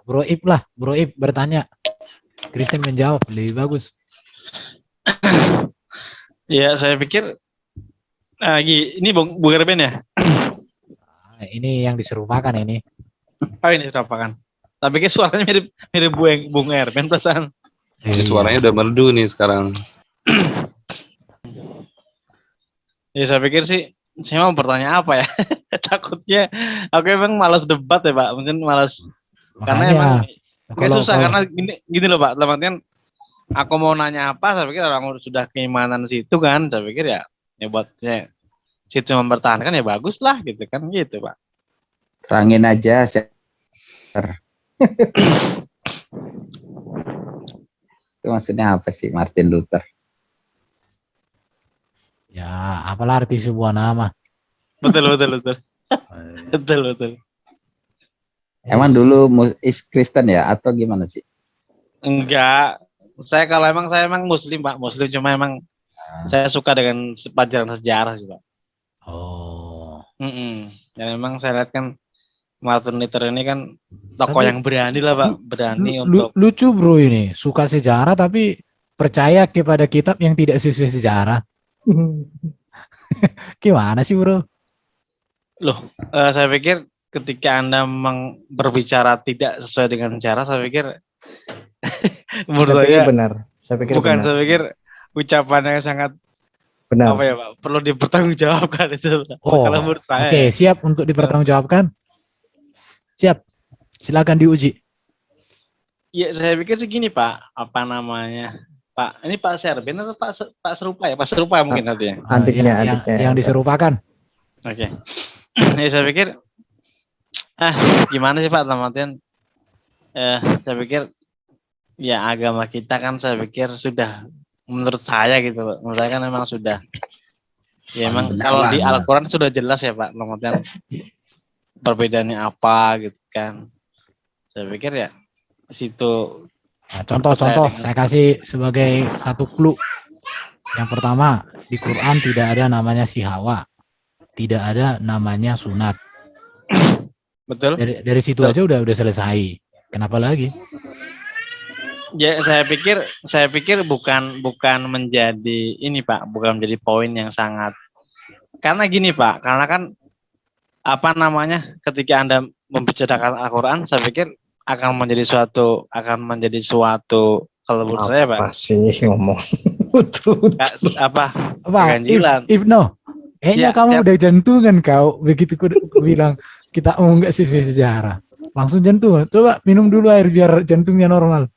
Bro Ip lah, Bro Ip bertanya, Kristen menjawab lebih bagus. Ya, saya pikir ini Bung Erben ya? Ini yang diserupakan ini. Oh, ini apa kan? Tapi kayak suaranya mirip Bung Erben perasaan. Ini Iya. suaranya udah merdu nih sekarang. Ya, saya pikir sih, saya mau bertanya apa ya? Takutnya aku emang malas debat ya, Pak. Mungkin malas karena Makanya emang nggak susah kalau karena gini loh, Pak. Dalam artian aku mau nanya apa, saya pikir orang sudah keimanan situ kan. Saya pikir ya buat saya situ mempertahankan ya bagus lah gitu kan gitu, Pak. Terangin aja, itu maksudnya apa sih Martin Luther? ya apalah arti sebuah nama. Betul. Betul. Emang dulu Kristen ya atau gimana sih? Enggak. Saya emang Muslim, Pak. Muslim cuma emang saya suka dengan pelajaran sejarah sih, Pak. Oh. Dan memang saya lihat kan Martin Luther ini kan tokoh yang berani lah, Pak. Berani untuk lucu bro ini, suka sejarah tapi percaya kepada kitab yang tidak sesuai sejarah. Gimana sih bro? Loh, saya pikir ketika Anda berbicara tidak sesuai dengan sejarah, saya pikir menurut saya benar. Saya pikir bukan, benar. saya pikir ucapan yang sangat Benar. apa ya, Pak? Perlu dipertanggungjawabkan itu. Oh, kalau menurut saya. Oke, siap untuk dipertanggungjawabkan. Siap. Silakan diuji. Ya, saya pikir segini, Pak. Apa namanya? Pak, ini Pak Serben atau Pak Serupa ya? Pak Serupa mungkin nanti ya. Adiknya. Yang diserupakan. Oke. Ya, saya pikir gimana sih Pak dalam artian saya pikir ya agama kita kan saya pikir sudah menurut saya gitu Pak. Menurut saya kan memang sudah ya emang kalau di Al-Qur'an sudah jelas ya Pak dalam artian perbedaannya apa gitu kan. Saya pikir ya situ. Nah, contoh saya kasih sebagai satu clue. Yang pertama, di Quran tidak ada namanya si Hawa. Tidak ada namanya sunat. Betul. Dari situ aja udah selesai. Kenapa lagi? Ya, saya pikir bukan menjadi ini Pak, bukan menjadi poin yang sangat. Karena gini Pak, karena kan apa namanya ketika Anda membicarakan Al-Qur'an, saya pikir akan menjadi suatu kalau menurut saya Pak. Apa sih ngomong? Apa? Ganjilan. Ibnu, kayaknya kamu udah jantungan kau. Begitu aku bilang kita nggak sesuai sejarah, langsung jantungan. Coba minum dulu air biar jantungnya normal.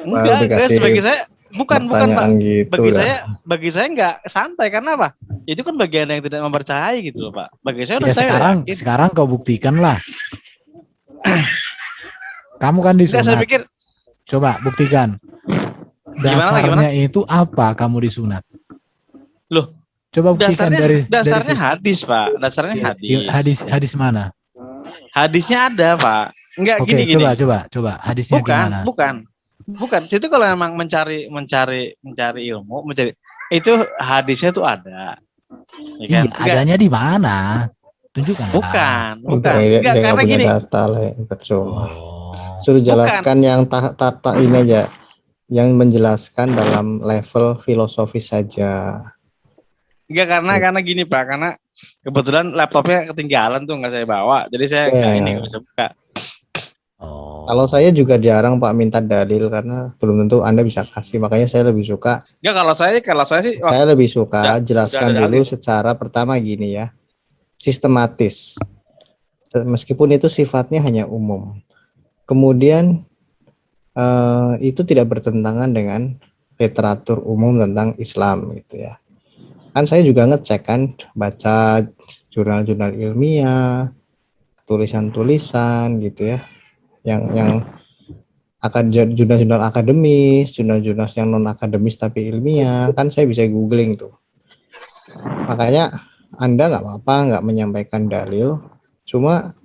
Enggak, bagi saya bukan Pak. Gitu bagi saya enggak santai karena apa? Itu kan bagian yang tidak mempercayai gitu loh Pak. Bagi saya ya sekarang kau buktikan lah. Kamu kan disunat. Saya pikir, coba buktikan. Dasarnya itu apa kamu disunat? Loh, coba buktikan dasarnya hadis, Pak. Dasarnya hadis. Hadis mana? Hadisnya ada, Pak. Enggak Oke, gini. Coba hadisnya gimana? Bukan. Itu kalau memang mencari ilmu, itu hadisnya tuh ada. Ya kan? Adanya di mana? Tunjukkan. Bukan. Enggak, karena gini. Data lah, suruh jelaskan yang tata ini aja, yang menjelaskan dalam level filosofis saja. Enggak karena gini Pak, karena kebetulan laptopnya ketinggalan tuh nggak saya bawa, jadi saya nggak bisa buka. Kalau saya juga jarang Pak minta dalil karena belum tentu Anda bisa kasih, makanya saya lebih suka. Enggak kalau saya sih. Saya lebih suka jelaskan dulu secara pertama gini ya, sistematis. Meskipun itu sifatnya hanya umum. Kemudian itu tidak bertentangan dengan literatur umum tentang Islam gitu ya. Kan saya juga ngecek kan, baca jurnal-jurnal ilmiah, tulisan-tulisan gitu ya, yang akan jurnal-jurnal akademis, jurnal-jurnal yang non akademis tapi ilmiah, kan saya bisa googling tuh. Makanya Anda nggak apa-apa nggak menyampaikan dalil, cuma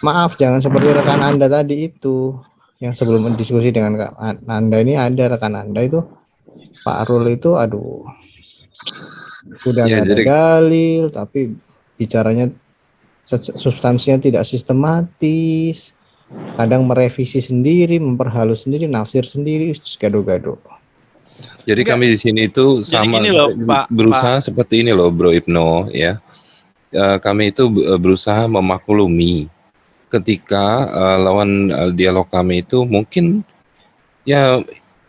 maaf jangan seperti rekan Anda tadi itu, yang sebelum diskusi dengan Anda ini ada rekan Anda itu Pak Arul itu udah nggak ada dalil tapi bicaranya substansinya tidak sistematis, Kadang merevisi sendiri, memperhalus sendiri, nafsir sendiri, gado-gado. Jadi Enggak. kami di sini itu Jadi sama gini loh, Pak. berusaha seperti ini loh, Bro Ibnu ya. Kami itu berusaha memaklumi ketika lawan dialog kami itu mungkin ya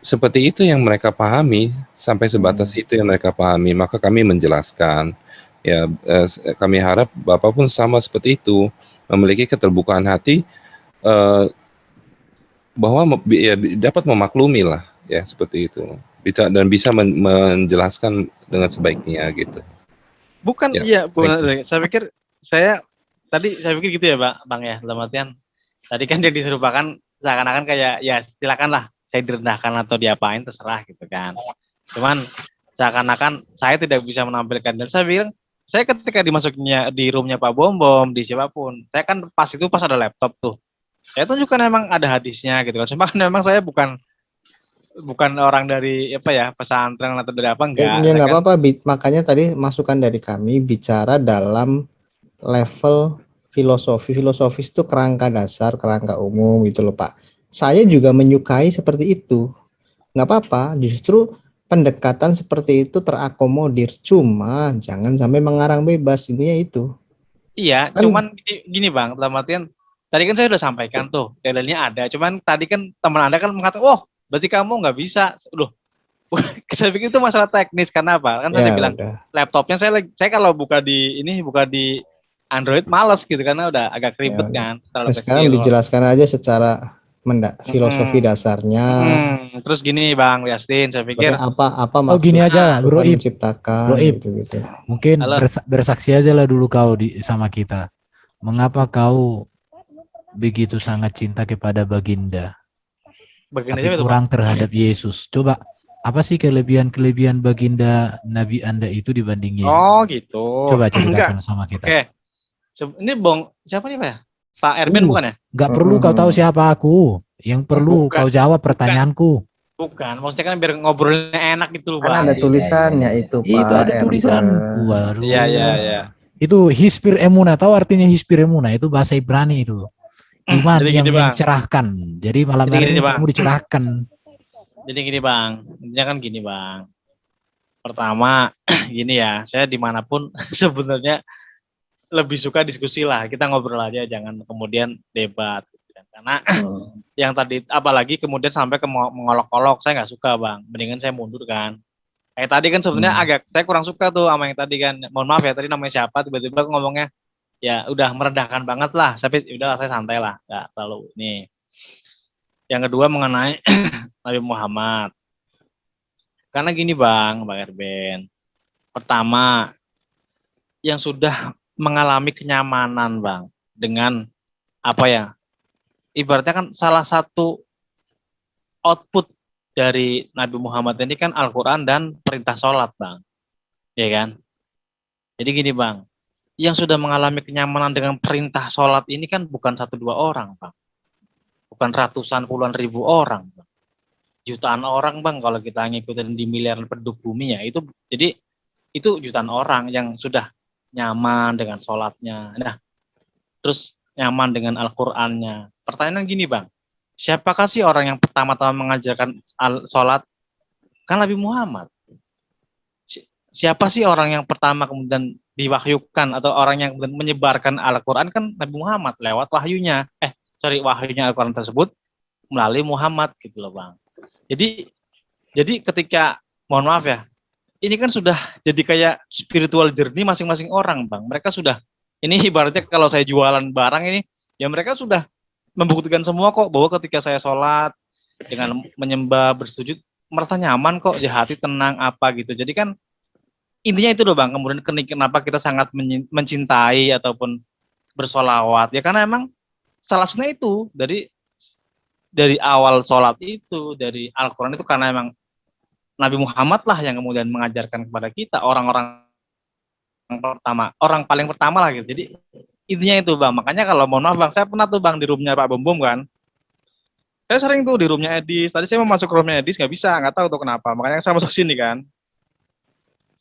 seperti itu yang mereka pahami, sampai sebatas itu yang mereka pahami, maka kami menjelaskan. Ya, kami harap Bapak pun sama seperti itu, memiliki keterbukaan hati bahwa ya, dapat memaklumi lah, ya seperti itu. Bisa menjelaskan dengan sebaiknya gitu. Bukan, Ya, iya, thank you. saya pikir gitu ya, Pak, Bang ya, dalam artian tadi kan dia diserupakan seakan-akan kayak ya silakanlah saya direndahkan atau diapain terserah gitu kan. Cuman seakan-akan saya tidak bisa menampilkan, dan saya bilang saya ketika dimasukinnya di roomnya Pak Bom di siapapun, saya kan pas ada laptop tuh. Saya tunjukkan emang ada hadisnya gitu kan. Cuma kan memang saya bukan orang dari apa ya, pesantren atau dari apa enggak. Ya Saya nggak kan apa-apa, makanya tadi masukan dari kami bicara dalam level filosofis itu kerangka dasar, kerangka umum gitu loh Pak. Saya juga menyukai seperti itu. Nggak apa-apa, justru pendekatan seperti itu terakomodir. Cuma jangan sampai mengarang bebas, intinya itu. iya, Kan cuman gini Bang, dalam artian tadi kan saya udah sampaikan tuh, dalilnya ada. Cuman tadi kan teman Anda kan mengatakan, "Oh, berarti kamu nggak bisa." Loh, saya pikir itu masalah teknis, karena apa? Kan saya ya bilang udah. laptopnya saya kalau buka di Android males gitu karena udah agak Ya ribet udah. kan, terlalu Nah, sekarang kecil. dijelaskan aja secara filosofi Mm-mm. dasarnya. Terus gini Bang Yastin, saya pikir Sebenarnya apa Oh gini maksud aja, Bro Tuhan Ib. menciptakan Bro Ib, gitu-gitu. mungkin halo, bersaksi aja lah dulu kau sama kita. Mengapa kau begitu sangat cinta kepada Baginda, begini tapi aja itu Pak. kurang terhadap Yesus? Coba, apa sih kelebihan-kelebihan Baginda Nabi Anda itu dibanding Yesus? Oh gitu. Coba Enggak. ceritakan sama kita. Oke. Ini siapa nih Pak ya? Pak Erben bukan ya? Nggak perlu kau tahu siapa aku. Yang perlu Bukan. kau jawab pertanyaanku. Bukan, maksudnya kan biar ngobrolnya enak gitu loh Kan Bang. ada tulisannya itu Pak. Itu ada Erben. tulisanku. Waduh. Iya. Itu hispir emuna. Tahu artinya hispir emuna? Itu bahasa Ibrani itu. Iman Jadi yang gini, Bang. mencerahkan. Jadi malam Jadi hari gini, ini Bang. kamu dicerahkan. Jadi gini Bang, intinya kan gini Bang. Pertama, gini ya, saya dimanapun sebenarnya lebih suka diskusi lah. Kita ngobrol aja, jangan kemudian debat. Karena yang tadi, apalagi kemudian sampai ke mengolok-olok, saya nggak suka Bang. Mendingan saya mundur kan. Kayak tadi kan sebenarnya saya kurang suka tuh sama yang tadi kan. Mohon maaf ya, tadi namanya siapa, tiba-tiba ngomongnya ya udah merendahkan banget lah. Tapi udah saya santai lah, nggak terlalu ini. Yang kedua mengenai Nabi Muhammad. Karena gini Bang Erben. Pertama, yang sudah mengalami kenyamanan Bang dengan apa ya? Ibaratnya kan salah satu output dari Nabi Muhammad ini kan Al-Quran dan perintah sholat Bang. Ya kan? Jadi gini Bang, yang sudah mengalami kenyamanan dengan perintah sholat ini kan bukan 1-2 orang Bang. Bukan ratusan puluhan ribu orang Bang. Jutaan orang Bang kalau kita ngikutin di miliaran penduduk bumi ya. Jadi itu jutaan orang yang sudah nyaman dengan sholatnya. Nah, terus nyaman dengan Al-Qur'annya. Pertanyaan gini Bang, siapakah sih orang yang pertama-tama mengajarkan sholat? Kan Nabi Muhammad. Siapa sih orang yang pertama kemudian diwahyukan atau orang yang kemudian menyebarkan Al-Qur'an? Kan Nabi Muhammad lewat wahyunya. Wahyunya Al-Qur'an tersebut melalui Muhammad gitu loh Bang. Jadi ketika, mohon maaf ya, ini kan sudah jadi kayak spiritual journey masing-masing orang Bang. Mereka sudah, ini ibaratnya kalau saya jualan barang ini, ya mereka sudah membuktikan semua kok, bahwa ketika saya sholat, dengan menyembah, bersujud, merasa nyaman kok, ya hati tenang apa gitu. Jadi kan, intinya itu loh Bang, kemudian kenapa kita sangat mencintai ataupun bersolawat, ya karena emang salah satunya itu, dari awal sholat itu, dari Al-Quran itu karena emang Nabi Muhammad lah yang kemudian mengajarkan kepada kita, orang paling pertama lah gitu. Jadi intinya itu Bang, makanya kalau mohon maaf Bang, saya pernah tuh Bang di roomnya Pak Bom kan, saya sering tuh di roomnya Edis, tadi saya mau masuk ke roomnya Edis, nggak tahu tuh kenapa, makanya saya masuk sini kan,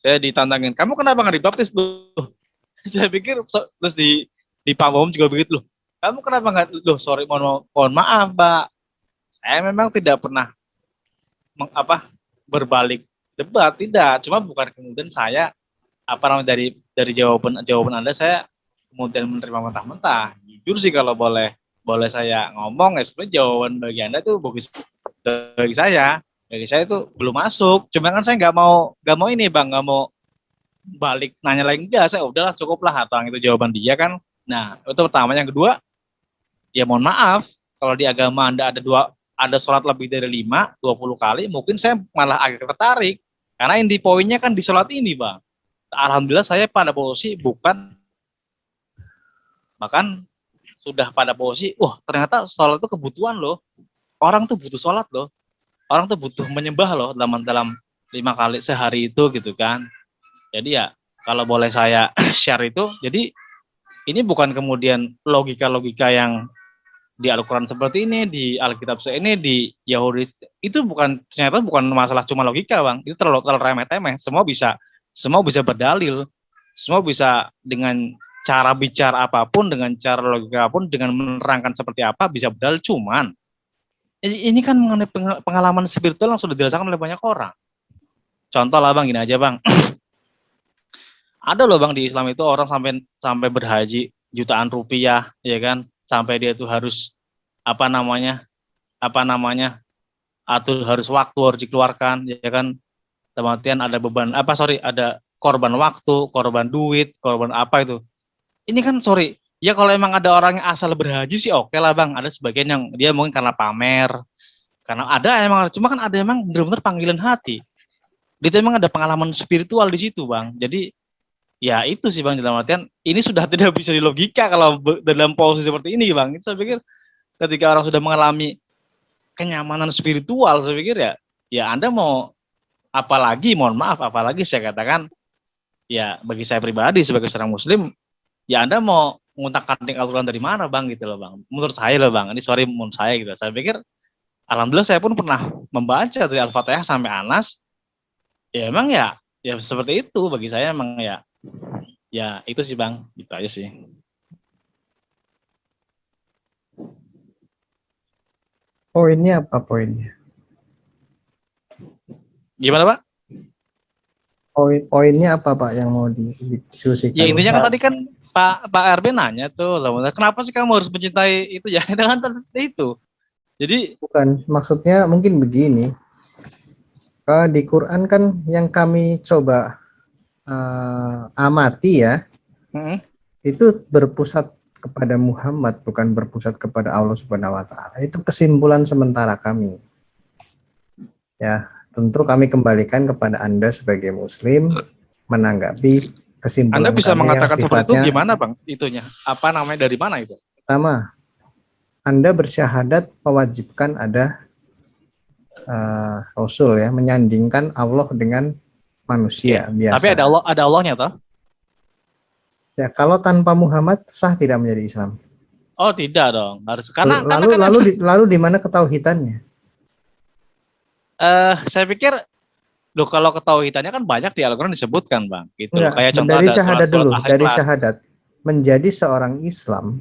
saya ditantangin, kamu kenapa nggak dibaptis tuh? Saya pikir, terus di Pak Bom juga begitu loh, Kamu kenapa nggak? Loh, sorry, mohon maaf, Pak. Saya memang tidak pernah berbalik debat, tidak. Cuma bukan kemudian saya dari jawaban Anda saya kemudian menerima mentah-mentah. Jujur sih kalau boleh saya ngomong, ya sebenarnya jawaban bagi Anda itu bagi saya itu belum masuk. Cuma kan saya nggak mau ini Bang, nggak mau balik nanya lagi, enggak, saya udahlah cukuplah atau itu jawaban dia kan. Nah, itu pertama. Yang kedua, ya mohon maaf, kalau di agama Anda ada sholat lebih dari 20 kali, mungkin saya malah agak tertarik. Karena inti poinnya kan di sholat ini, Bang. Alhamdulillah saya pada posisi bahkan sudah pada posisi, ternyata sholat itu kebutuhan loh. Orang tuh butuh sholat loh. Orang tuh butuh menyembah loh dalam 5 kali sehari itu gitu kan. Jadi ya kalau boleh saya share itu, jadi ini bukan kemudian logika-logika yang di Al-Quran seperti ini, di Alkitab ini, di Yahudi itu ternyata bukan masalah cuma logika, Bang. Itu terlalu remeh-temeh. Semua bisa berdalil, semua bisa dengan cara bicara apapun, dengan cara logika apapun, dengan menerangkan seperti apa bisa berdalil. Cuman ini kan mengenai pengalaman spiritual yang sudah dirasakan oleh banyak orang. Contoh lah, Bang, gini aja, Bang. Ada loh, Bang, di Islam itu orang sampai berhaji jutaan rupiah, ya kan? Sampai dia tuh harus harus waktu harus dikeluarkan, ya kan? Kemudian ada ada korban waktu, korban duit, korban apa itu. Ini kan ya kalau emang ada orang yang asal berhaji sih oke lah, Bang. Ada sebagian yang dia mungkin karena pamer, cuma kan ada emang benar-benar panggilan hati. Dia emang ada pengalaman spiritual di situ, Bang. Jadi ya itu sih, Bang, dalam artian ini sudah tidak bisa dilogika kalau dalam posisi seperti ini, Bang. Itu saya pikir ketika orang sudah mengalami kenyamanan spiritual, saya pikir ya Anda mau apalagi saya katakan, ya bagi saya pribadi sebagai seorang muslim, ya Anda mau ngutak-atik Al-Quran dari mana, Bang, gitu loh, Bang. Menurut saya loh, Bang, menurut saya gitu. Saya pikir alhamdulillah saya pun pernah membaca dari Al-Fatihah sampai Anas. Ya emang ya seperti itu bagi saya, emang ya itu sih, Bang, gitu aja sih. Poinnya apa poinnya? Gimana, Pak? Poinnya apa, Pak, yang mau didiskusikan? Ya intinya kan tadi kan Pak RB nanya tuh, kenapa sih kamu harus mencintai itu ya? Dengan itu. Jadi bukan, maksudnya mungkin begini. Di Quran kan yang kami coba amati ya, itu berpusat kepada Muhammad, bukan berpusat kepada Allah Subhanahu wa Ta'ala. Itu kesimpulan sementara kami. Ya, tentu kami kembalikan kepada Anda sebagai muslim menanggapi kesimpulan. Anda bisa kami mengatakan yang seperti itu gimana, Bang? Itunya. Apa namanya, dari mana itu? Pertama, Anda bersyahadat mewajibkan ada Rasul ya, menyandingkan Allah dengan manusia biasa. Tapi ada Allahnya toh? Ya, kalau tanpa Muhammad sah tidak menjadi Islam. Oh, tidak dong. Harus lalu di mana ketauhidannya? Saya pikir kalau ketauhidannya kan banyak di Al-Quran disebutkan, Bang. Gitu. Enggak, Kayak contoh dari ada syahadat dulu, dari Ikhlas. syahadat. Menjadi seorang Islam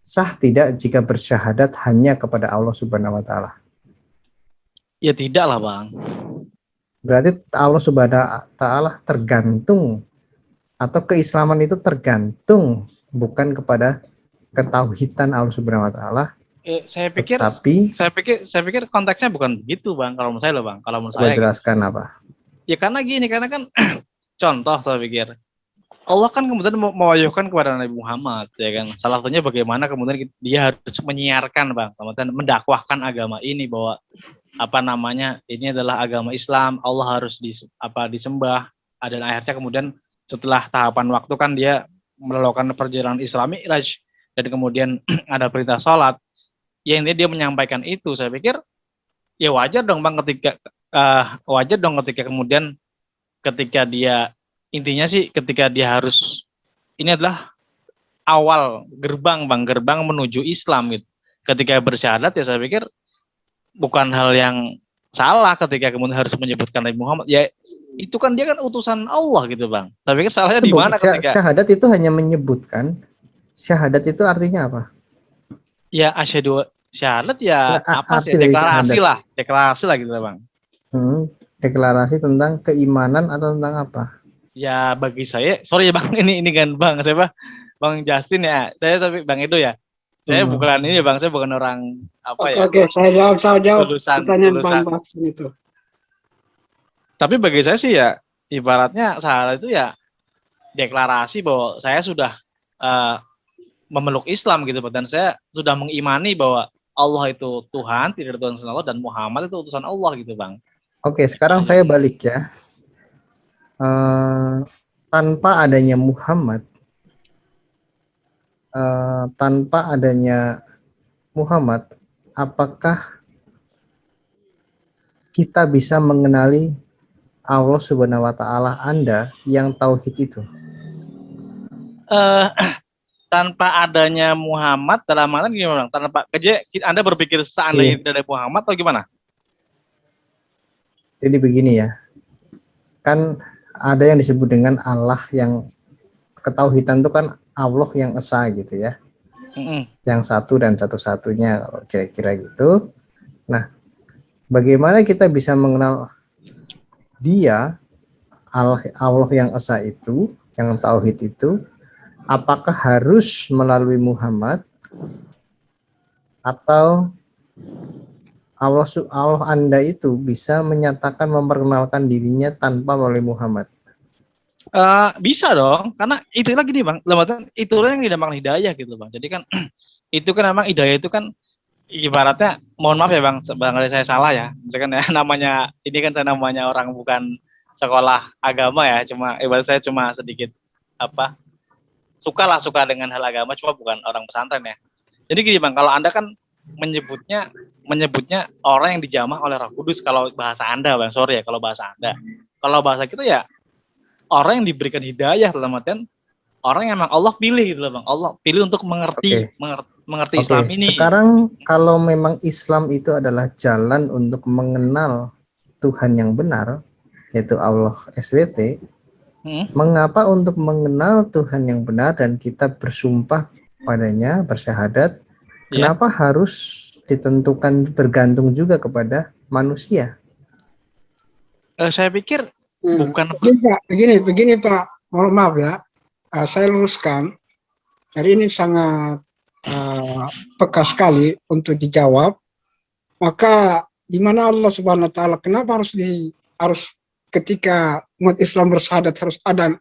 sah tidak jika bersyahadat hanya kepada Allah Subhanahu wa Ta'ala? Ya tidak lah, Bang. Berarti Allah Subhanahu wa Ta'ala tergantung, atau keislaman itu tergantung bukan kepada ketauhidan Allah Subhanahu wa Ta'ala. Saya pikir konteksnya bukan begitu, Bang. Kalau menurut saya loh, Bang. Kalau menurut saya jelaskan apa? Ya karena kan contoh saya pikir Allah kan kemudian mewahyukan kepada Nabi Muhammad, ya kan. Salah satunya bagaimana kemudian dia harus menyiarkan, Bang, kemudian mendakwahkan agama ini bahwa ini adalah agama Islam, Allah harus disembah. Dan akhirnya kemudian setelah tahapan waktu kan dia melakukan perjalanan Isra Mi'raj, dan kemudian ada perintah sholat. Ya intinya dia menyampaikan itu. Saya pikir ya wajar dong, Bang, ketika kemudian ketika dia intinya sih ketika dia harus, ini adalah awal gerbang, Bang, gerbang menuju Islam gitu. Ketika bersyahadat ya saya pikir bukan hal yang salah ketika kemudian harus menyebutkan Nabi Muhammad. Ya itu kan dia kan utusan Allah gitu, Bang. Saya pikir salahnya di mana ketika syahadat itu hanya menyebutkan Syahadat itu artinya apa? Ya asyhadu syahadat ya Nggak, apa sih arti dari deklarasi syahadat. lah, deklarasi lah gitu lah, Bang. Deklarasi tentang keimanan atau tentang apa? Ya bagi saya, sorry ya Bang, ini kan Bang siapa? Bang Justin ya. Saya tapi Bang Edo ya. Saya Hmm. bukan ini Bang, saya bukan orang apa Oke, ya? oke, saya jawab pertanyaan Lulusan. Bang Baksin itu. Tapi bagi saya sih ya ibaratnya syahadat itu ya deklarasi bahwa saya sudah eh, memeluk Islam gitu, dan saya sudah mengimani bahwa Allah itu Tuhan, tidak ada Tuhan selain Allah, dan Muhammad itu utusan Allah gitu, Bang. Oke, sekarang saya balik ya. Tanpa adanya Muhammad, apakah kita bisa mengenali Allah Subhanahu wa Ta'ala Anda yang tauhid itu? Tanpa adanya Muhammad dalam mana gimana, Bang? Tanpa kerja Anda berpikir seandainya tidak ada Muhammad atau gimana? Jadi begini ya, kan ada yang disebut dengan Allah yang ketauhidan itu kan Allah yang esa gitu ya, yang satu dan satu-satunya kira-kira gitu. Nah, bagaimana kita bisa mengenal Dia Allah yang esa itu, yang tauhid itu? Apakah harus melalui Muhammad atau Allah Anda itu bisa menyatakan memperkenalkan dirinya tanpa melalui Muhammad? Bisa dong, karena itu lagi nih Bang, itulah yang dinamakan hidayah gitu Bang. Jadi kan itu kan memang hidayah itu kan ibaratnya, mohon maaf ya Bang, barangkali saya salah ya. Misalkan ya namanya ini kan saya namanya orang bukan sekolah agama ya, cuma ibarat saya cuma sedikit suka dengan hal agama, cuma bukan orang pesantren ya. Jadi gini Bang, kalau Anda kan menyebutnya orang yang dijamah oleh Roh Kudus kalau bahasa Anda Bang, sorry ya kalau bahasa Anda. Kalau bahasa kita ya orang yang diberikan hidayah, dalam artian orang yang memang Allah pilih gitu loh Bang. Allah pilih untuk mengerti Islam ini. Sekarang kalau memang Islam itu adalah jalan untuk mengenal Tuhan yang benar, yaitu Allah SWT, mengapa untuk mengenal Tuhan yang benar dan kita bersumpah padanya, bersyahadat, kenapa harus ditentukan bergantung juga kepada manusia? Saya pikir bukan. Begini Pak, mohon maaf ya, saya luruskan. Jadi ini sangat peka sekali untuk dijawab. Maka di mana Allah Subhanahu Wa Taala, kenapa harus ketika umat Islam bersyahadat harus ada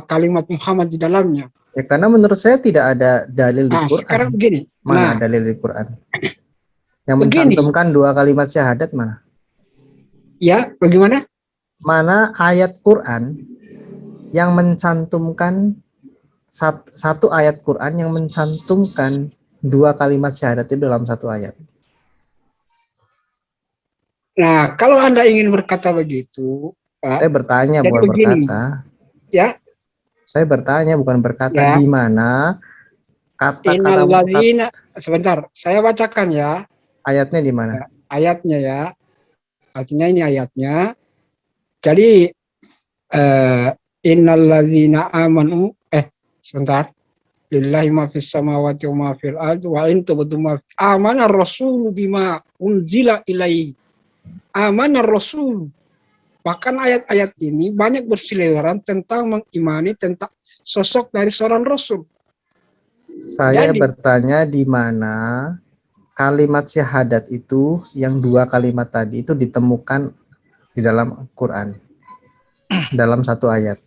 kalimat Muhammad di dalamnya? Ya karena menurut saya tidak ada dalil di Quran. Sekarang begini. Mana dalil di Quran? Yang mencantumkan dua kalimat syahadat mana? Ya, bagaimana? Mana ayat Quran yang mencantumkan satu ayat Quran yang mencantumkan dua kalimat syahadat itu dalam satu ayat? Nah, kalau Anda ingin berkata begitu, Pak, saya bertanya bukan berkata. Ya. Saya bertanya bukan berkata, ya. Di mana kata-kata. Sebentar, saya bacakan ya. Ayatnya di mana? Ayatnya ya. Artinya ini ayatnya. Jadi innalladzina amanu sebentar. Lillahi ma fis samawati wa ma fil ardi wa in tubdu ma amana ar-rasulu bima unzila ilaihi. Amana ar-rasul. Bahkan ayat-ayat ini banyak berseliweran tentang mengimani tentang sosok dari seorang rasul. Saya bertanya di mana kalimat syahadat itu yang dua kalimat tadi itu ditemukan di dalam Quran dalam satu ayat.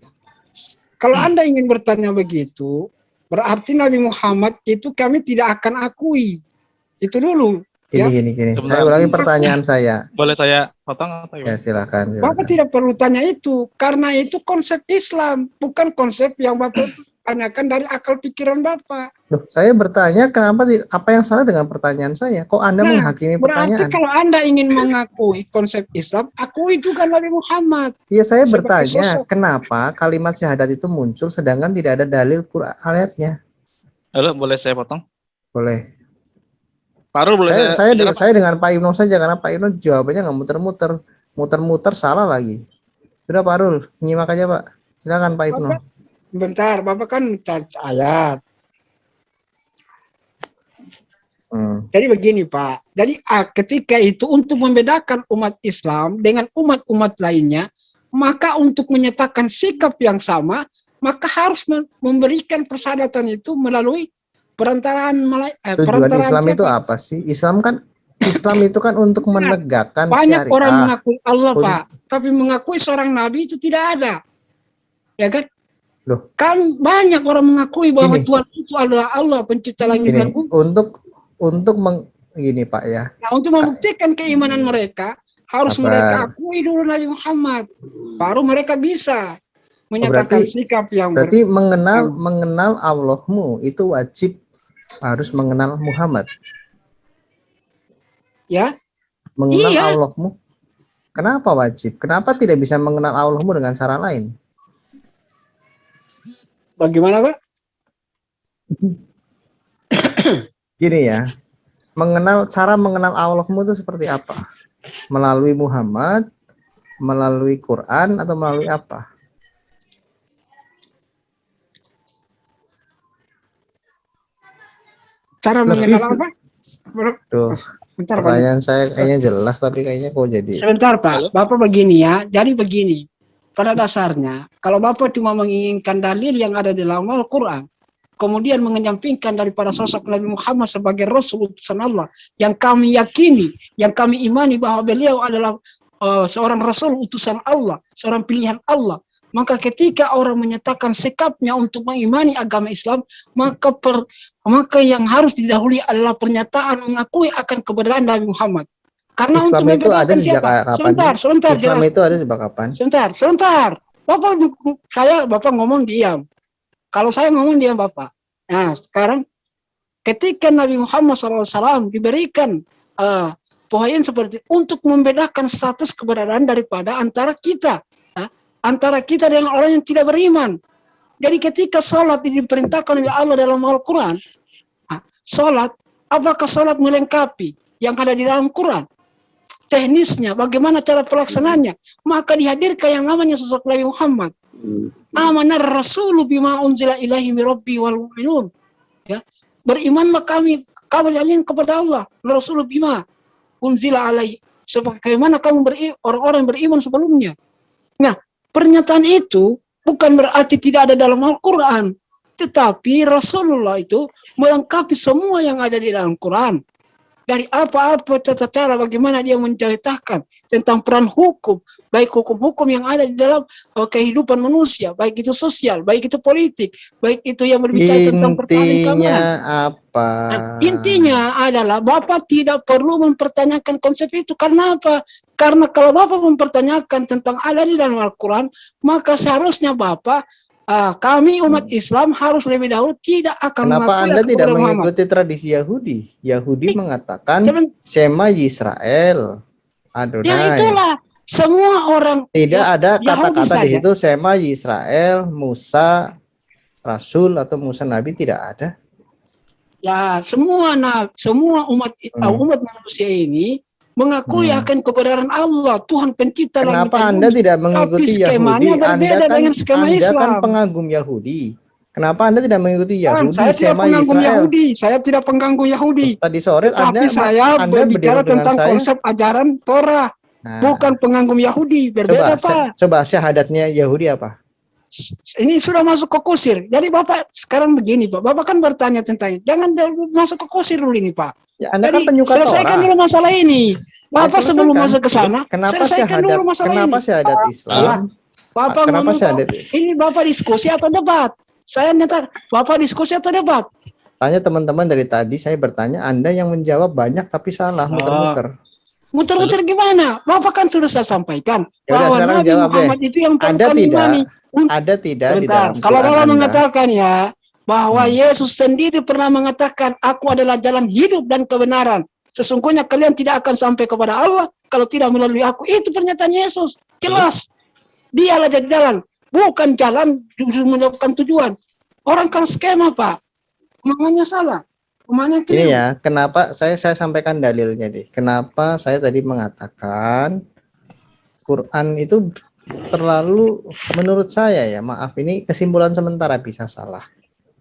Kalau Anda ingin bertanya begitu, berarti Nabi Muhammad itu kami tidak akan akui. Itu dulu. Gini. Saya ulangi pertanyaan saya. Boleh saya potong? Ya silakan. Bapak tidak perlu tanya itu, karena itu konsep Islam, bukan konsep yang Bapak tanyakan dari akal pikiran Bapak. Loh, saya bertanya kenapa? Apa yang salah dengan pertanyaan saya? Kok Anda menghakimi pertanyaan? Berarti kalau Anda ingin mengakui konsep Islam, akui juga Nabi Muhammad. Iya, saya bertanya kenapa kalimat syahadat itu muncul sedangkan tidak ada dalil Quran ayatnya? Halo, boleh saya potong? Boleh. Pak Rul, boleh saya dengan Pak Ibnu saja, karena Pak Ibnu jawabannya nggak muter-muter salah lagi. Sudah Pak Rul, nyimak aja Pak. Silakan Pak Ibnu. Bentar, Bapak kan minta ayat. Jadi begini Pak, jadi ketika itu untuk membedakan umat Islam dengan umat-umat lainnya, maka untuk menyatakan sikap yang sama, maka harus memberikan persyaratan itu melalui perantaraan Tujuan Islam itu siapa? apa sih? Islam itu kan untuk menegakkan Banyak syariah. orang mengakui Allah Pak, tapi mengakui seorang nabi itu tidak ada. Ya kan? Loh. Kan banyak orang mengakui bahwa Tuhan itu adalah Allah pencipta langit dan bumi. Gini Pak ya. Nah, untuk membuktikan keimanan mereka, harus mereka akui dulu Nabi Muhammad. Baru mereka bisa menyatakan sikap yang berarti mengenal Allahmu itu wajib harus mengenal Muhammad. Ya. Mengenal Allahmu. Kenapa wajib? Kenapa tidak bisa mengenal Allahmu dengan cara lain? Bagaimana Pak? Gini ya, cara mengenal Allahmu itu seperti apa? Melalui Muhammad, melalui Quran, atau melalui apa? Cara mengenal apa? Tuh, Bentar, pertanyaan saya kayaknya jelas, tapi kayaknya kok jadi... Sebentar Pak, Bapak begini ya, jadi begini. Pada dasarnya, kalau Bapak cuma menginginkan dalil yang ada di dalam Al-Quran, kemudian mengenyampingkan daripada sosok Nabi Muhammad sebagai Rasul utusan Allah, yang kami yakini, yang kami imani bahwa beliau adalah seorang Rasul utusan Allah, seorang pilihan Allah, maka ketika orang menyatakan sikapnya untuk mengimani agama Islam, maka yang harus didahului adalah pernyataan mengakui akan keberadaan Nabi Muhammad. Karena Islam untuk itu ada sejak kapan? Sebentar, Islam itu ada sejak kapan? Sebentar. Bapak ngomong diam. Kalau saya ngomong diam Bapak. Nah, sekarang ketika Nabi Muhammad SAW diberikan poin seperti untuk membedakan status keberadaan daripada antara kita dengan orang yang tidak beriman. Jadi ketika sholat diperintahkan oleh Allah dalam Al-Quran, sholat, apakah sholat melengkapi yang ada di dalam Quran? Teknisnya, bagaimana cara pelaksananya? Maka dihadirkan yang namanya sosok Nabi Muhammad. Amanar Rasulu bima unzila ilahi mirabbi wal mu'minun. Ya, berimanlah kalian kepada Allah, Rasulu bima unzila alaihi. Sebagaimana orang-orang beriman sebelumnya. Nah, pernyataan itu bukan berarti tidak ada dalam Al-Quran, tetapi Rasulullah itu melengkapi semua yang ada di dalam Quran. Dari apa-apa tata cara bagaimana dia menceritakan tentang peran hukum, baik hukum-hukum yang ada di dalam kehidupan manusia, baik itu sosial, baik itu politik, baik itu yang berbicara tentang pertahanan keamanan. Apa? Nah, intinya adalah Bapak tidak perlu mempertanyakan konsep itu. Karena apa? Karena kalau Bapak mempertanyakan tentang ada di dalam Al-Quran, maka seharusnya Bapak, kami umat Islam harus lebih dahulu tidak akan Kenapa mengakui Anda tidak Muhammad. mengikuti tradisi Yahudi? Yahudi mengatakan Shema Yisrael. Adonai. Ya itulah semua orang. Tidak ada kata-kata di saja. situ Shema Yisrael, Musa Rasul atau Musa Nabi, tidak ada. Ya semua umat manusia ini mengakui akan kebenaran Allah, Tuhan pencipta langit dan bumi. Kenapa Anda tidak mengikuti Yahudi? Skemanya berbeda dengan skema Anda Islam. kan pengagum Yahudi. Kenapa Anda tidak mengikuti Yahudi? Saya tidak pengganggu Israel? Yahudi. Saya tidak pengganggu Yahudi. Tadi sore Tetapi saya berbicara tentang konsep ajaran Torah, bukan pengganggu Yahudi. Berbeda Pak. Coba syahadatnya Yahudi apa? Ini sudah masuk ke kusir. Jadi Bapak sekarang begini Pak. Bapak kan bertanya tentang jangan masuk ke kusir dulu ini Pak. Ya, Anda jadi kan penyuka selesaikan Torah. dulu masalah ini. Bapak sebelum masuk ke sana, selesaikan dulu masalah kenapa ini. Syahadat Islam? Bapak ngomong ini Bapak diskusi atau debat? Saya nyata Bapak diskusi atau debat? Tanya teman-teman dari tadi, saya bertanya, Anda yang menjawab banyak tapi salah, muter-muter. Muter-muter gimana? Bapak kan sudah saya sampaikan ya bahwa udah, Nabi Muhammad itu yang perlu kami imani. Ada tidak di dalam kalau Bapak mengatakan ya bahwa Yesus sendiri pernah mengatakan, aku adalah jalan hidup dan kebenaran. Sesungguhnya kalian tidak akan sampai kepada Allah kalau tidak melalui aku. Itu pernyataan Yesus. Jelas. Dialah jadi jalan. Bukan jalan menyebabkan tujuan. Orang kan skema Pak. Makanya salah. Makanya ini ya, kenapa saya sampaikan dalilnya deh. Kenapa saya tadi mengatakan Quran itu terlalu, menurut saya ya, maaf ini kesimpulan sementara bisa salah.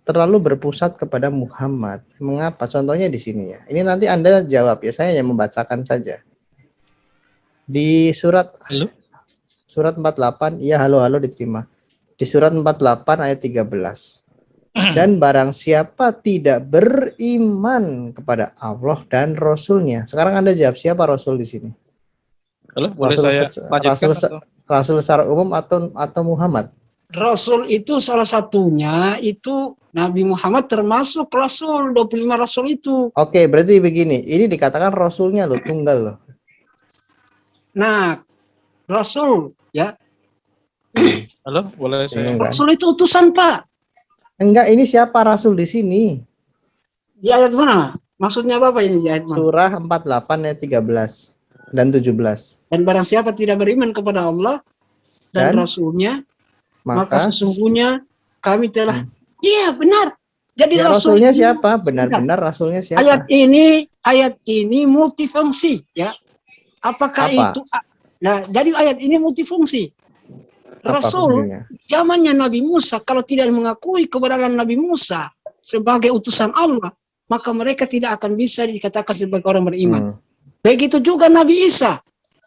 terlalu berpusat kepada Muhammad. Mengapa? Contohnya di sini ya. Ini nanti Anda jawab ya, saya yang membacakan saja. Di surat Halo? surat 48, iya halo diterima. Di surat 48 ayat 13. Dan barang siapa tidak beriman kepada Allah dan Rasulnya. Sekarang Anda jawab, siapa Rasul di sini? Halo, boleh Rasul, saya lanjutkan? Rasul secara umum atau Muhammad? Rasul itu salah satunya itu Nabi Muhammad termasuk Rasul, 25 Rasul itu. Oke, berarti begini, ini dikatakan Rasulnya loh, tunggal loh. Nah, Rasul ya, Halo, boleh saya? Bingung kan? Rasul itu utusan Pak. Enggak, ini siapa Rasul di sini? Di ayat mana? Maksudnya apa ini di ayat mana? Surah 48 ayat 13 dan 17. Dan barang siapa tidak beriman kepada Allah dan Rasulnya, maka sesungguhnya kami telah, iya benar. Jadi ya, Rasul Rasulnya ini- siapa? Benar-benar Rasulnya siapa? Ayat ini multifungsi ya. Apakah Apa? itu? Nah, jadi ayat ini multifungsi. Apa Rasul fungsinya? zamannya Nabi Musa kalau tidak mengakui keberadaan Nabi Musa sebagai utusan Allah, maka mereka tidak akan bisa dikatakan sebagai orang beriman. Begitu juga Nabi Isa.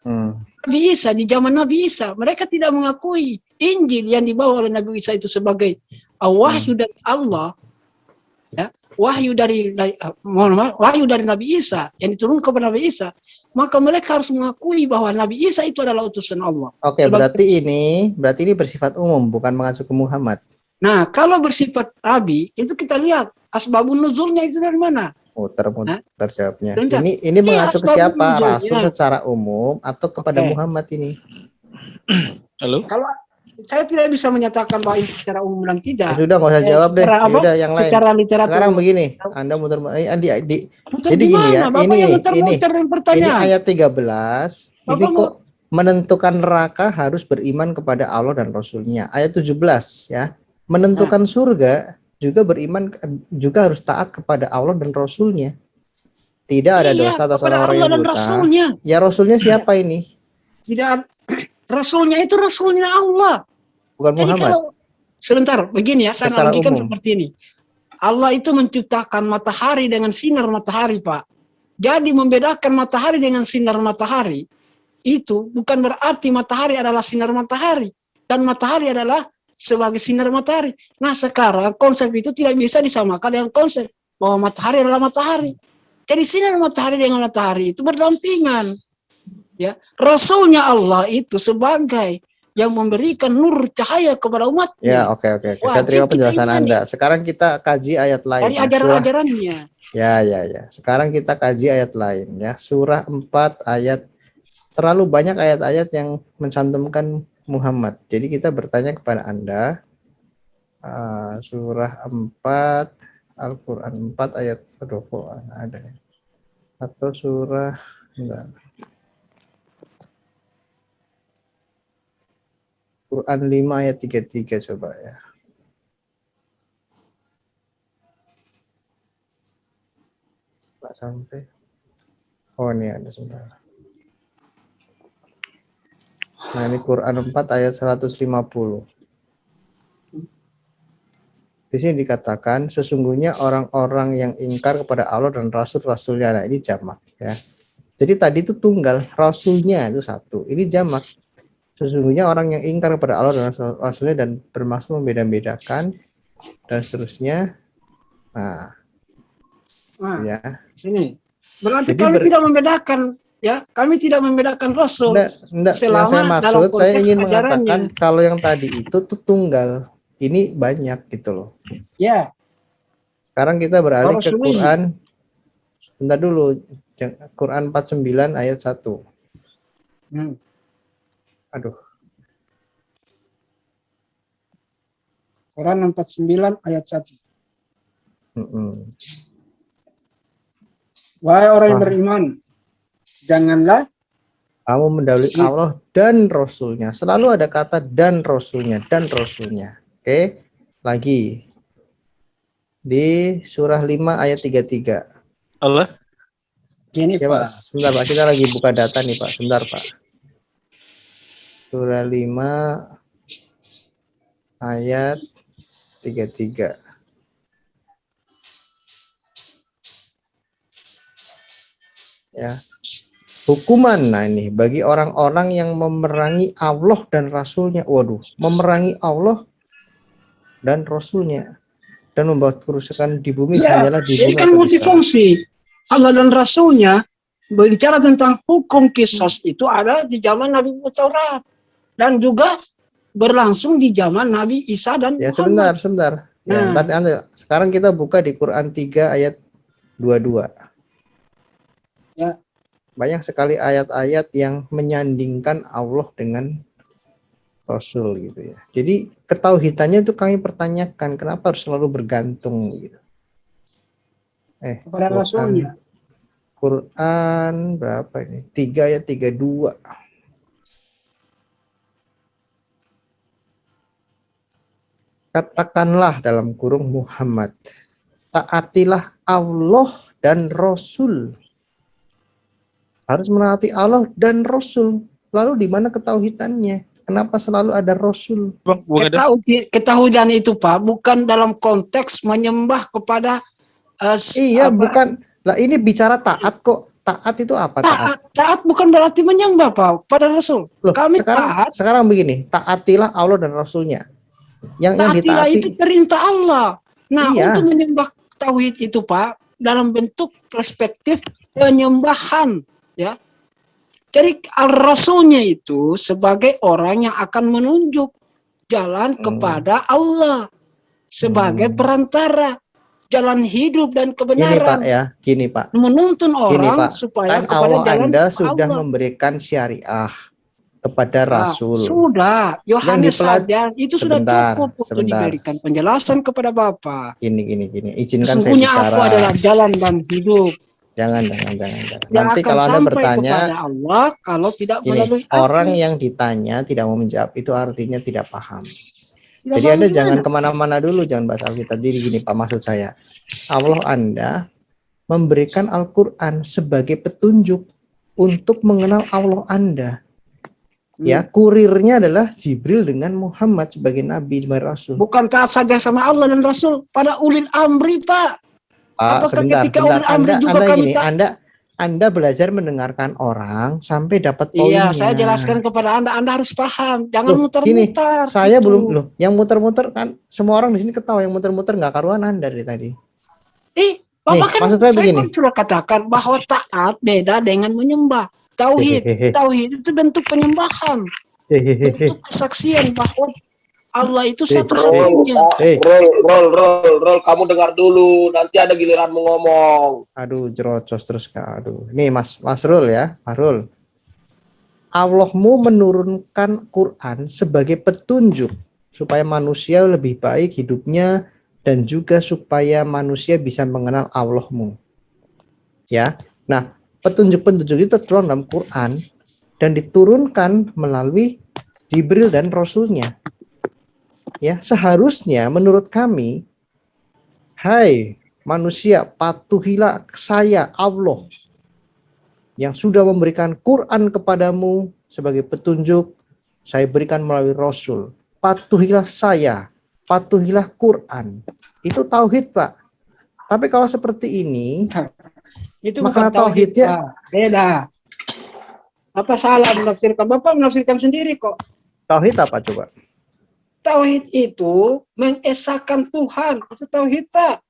Nabi Isa di zaman Nabi Isa, mereka tidak mengakui Injil yang dibawa oleh Nabi Isa itu sebagai wahyu dari Allah. Ya, wahyu dari Nabi Isa yang diturunkan kepada Nabi Isa, maka mereka harus mengakui bahwa Nabi Isa itu adalah utusan Allah. Oke, berarti ini bersifat umum, bukan mengacu ke Muhammad. Nah, kalau bersifat Nabi, itu kita lihat asbabun nuzulnya itu dari mana? Terjawabnya. Sebentar. Ini mengacu ke asbabun siapa? nuzulnya. Rasul secara umum atau kepada Oke. Muhammad ini? Halo? Kalau saya tidak bisa menyatakan bahwa ini secara umum dan Ya tidak. sudah, nggak usah jawab deh. Secara apa? Yaudah, yang lain. Secara literatur. Sekarang begini, Anda muter Muter jadi gini ya, gimana? Bapak yang muter-muter dengan ini pertanyaan. ayat 13. Ini Bapak kok menentukan neraka harus beriman kepada Allah dan Rasulnya. Ayat 17 ya. Menentukan surga juga harus taat kepada Allah dan Rasulnya. Tidak ada Iya, dosa atas kepada orang-orang Allah yang dan buta. Rasulnya. Ya, Rasulnya siapa ini? Tidak, Rasulnya itu Rasulnya Allah. Bukan Jadi Muhammad. kalau sebentar begini ya, saya Secara analogikan umum. seperti ini. Allah itu menciptakan matahari dengan sinar matahari, Pak. Jadi membedakan matahari dengan sinar matahari itu bukan berarti matahari adalah sinar matahari dan matahari adalah sebagai sinar matahari. Nah, sekarang konsep itu tidak bisa disamakan dengan konsep bahwa matahari adalah matahari. Jadi sinar matahari dengan matahari itu berdampingan. Ya, Rasulnya Allah itu sebagai yang memberikan nur cahaya kepada umatnya. Ya, oke. Saya terima Wajib kita penjelasan imani. Anda. Sekarang kita kaji ayat lain. Dari ya. ajaran-ajarannya. Ya. Sekarang kita kaji ayat lain ya. Surah 4 ayat, terlalu banyak ayat-ayat yang mencantumkan Muhammad. Jadi kita bertanya kepada Anda, surah 4 Al-Quran 4 ayat, aduh kok ada ya. Atau surah, enggak. Quran 5 ayat 33 coba ya. Nggak sampai. Oh, ini ada sebentar. Nah, ini Quran 4 ayat 150. Di sini dikatakan sesungguhnya orang-orang yang ingkar kepada Allah dan Rasul-Rasulnya. Nah, ini jamak ya. Jadi tadi itu tunggal, Rasulnya itu satu. Ini jamak. Sesungguhnya orang yang ingkar kepada Allah dan Rasulnya dan bermaksud membeda-bedakan dan seterusnya. Nah, ya. Sini. Berarti Jadi kami tidak membedakan, ya. Kami tidak membedakan Rasul. Enggak, yang Selama saya dalam maksud, saya konteks ingin ajarannya. mengatakan kalau yang tadi itu tuh tunggal. Ini banyak gitu loh. Ya. Sekarang kita beralih ke Rasuli. Quran. Bentar dulu. Quran 49 ayat 1. Aduh. Quran 49 ayat 1. Wahai orang yang beriman, janganlah kamu mendahului Allah dan Rasulnya. Selalu ada kata dan Rasulnya, dan Rasulnya. Oke, lagi. Di surah 5 ayat 33. Allah. Gini Ya, Pak. Pak. Sebentar Pak, kita lagi buka data nih Pak. Sebentar Pak. Surah 5 ayat 33. ya. Hukuman, nah ini bagi orang-orang yang memerangi Allah dan Rasulnya. Waduh, memerangi Allah dan Rasulnya dan membuat kerusakan di bumi Ya, hanyalah ini dibunuh kan atau disalib. multifungsi. Allah dan Rasulnya berbicara tentang hukum kisas itu ada di zaman Nabi Taurat dan juga berlangsung di zaman Nabi Isa dan Ya Muhammad. sebentar. Ya, Nah. sekarang kita buka di Quran 3 ayat 22. Ya. Banyak sekali ayat-ayat yang menyandingkan Allah dengan Rasul gitu ya. Jadi ketauhidannya itu kami pertanyakan, kenapa harus selalu bergantung gitu. Kepada Rasulnya. Quran berapa ini? 3 ayat 32. Katakanlah dalam kurung Muhammad, taatilah Allah dan Rasul. Harus menaati Allah dan Rasul. Lalu di mana ketauhidannya? Kenapa selalu ada Rasul? Ketauhidan itu Pak bukan dalam konteks menyembah kepada Iya, bukan. Lah ini bicara taat kok. Taat itu apa? Taat bukan berarti menyembah Pak pada Rasul. Loh, Kami taat. Sekarang begini, taatilah Allah dan Rasulnya. Yang Taatilah ditaati itu perintah Allah. Nah, iya. untuk menyembah tauhid itu Pak dalam bentuk perspektif penyembahan, ya. Jadi Rasulnya itu sebagai orang yang akan menunjuk jalan kepada Allah sebagai perantara jalan hidup dan kebenaran. Gini Pak. Menuntun orang Pak. supaya Kan kepada Allah jalan Anda sudah Allah. Memberikan syariah kepada Rasul. Sudah, Yohanes saja itu sebentar, sudah cukup untuk diberikan penjelasan kepada Bapak. Gini. Izinkan sesungguhnya saya bicara. Aku adalah jalan dan hidup. Jangan. Yang Nanti akan kalau Anda sampai bertanya, kepada Allah kalau tidak melalui orang aku. yang ditanya tidak mau menjawab itu artinya tidak paham. Tidak Jadi paham Anda gimana? jangan kemana-mana dulu, jangan bahas Alkitab. Jadi gini Pak, maksud saya, Allah Anda memberikan Al-Quran sebagai petunjuk untuk mengenal Allah Anda. Ya, kurirnya adalah Jibril dengan Muhammad sebagai Nabi dan Rasul. Bukan taat saja sama Allah dan Rasul, pada ulil amri Pak. Apakah ketika ulil amri juga kami taat? Anda belajar mendengarkan orang sampai dapat Iya, poinnya. saya jelaskan kepada Anda harus paham. Jangan muter-muter. Saya belum loh. Yang muter-muter kan semua orang di sini ketawa, yang muter-muter nggak karuan Anda dari tadi. Bapak kan maksud saya begini. Kan sudah katakan bahwa taat beda dengan menyembah. Tauhid itu bentuk penyembahan. Bentuk kesaksian bahwa Allah itu satu-satunya. Roll, kamu dengar dulu, nanti ada giliranmu ngomong. Aduh, jerocos terus Kak. Aduh. Nih Mas Rul ya, Mas Rul. Allahmu menurunkan Quran sebagai petunjuk supaya manusia lebih baik hidupnya dan juga supaya manusia bisa mengenal Allahmu. Ya. Nah, petunjuk-petunjuk itu tertuang dalam Quran dan diturunkan melalui Jibril dan Rasulnya. Ya, seharusnya menurut kami, hai manusia, patuhilah saya Allah yang sudah memberikan Quran kepadamu sebagai petunjuk, saya berikan melalui Rasul. Patuhilah saya, patuhilah Quran. Itu tauhid, Pak. Tapi kalau seperti ini, itu makna bukan tauhid, tauhidnya Pak. Beda. Apa salah menafsirkan? Bapak menafsirkan sendiri kok. Tauhid apa coba? Tauhid itu mengesahkan Tuhan. Itu tauhid, Pak.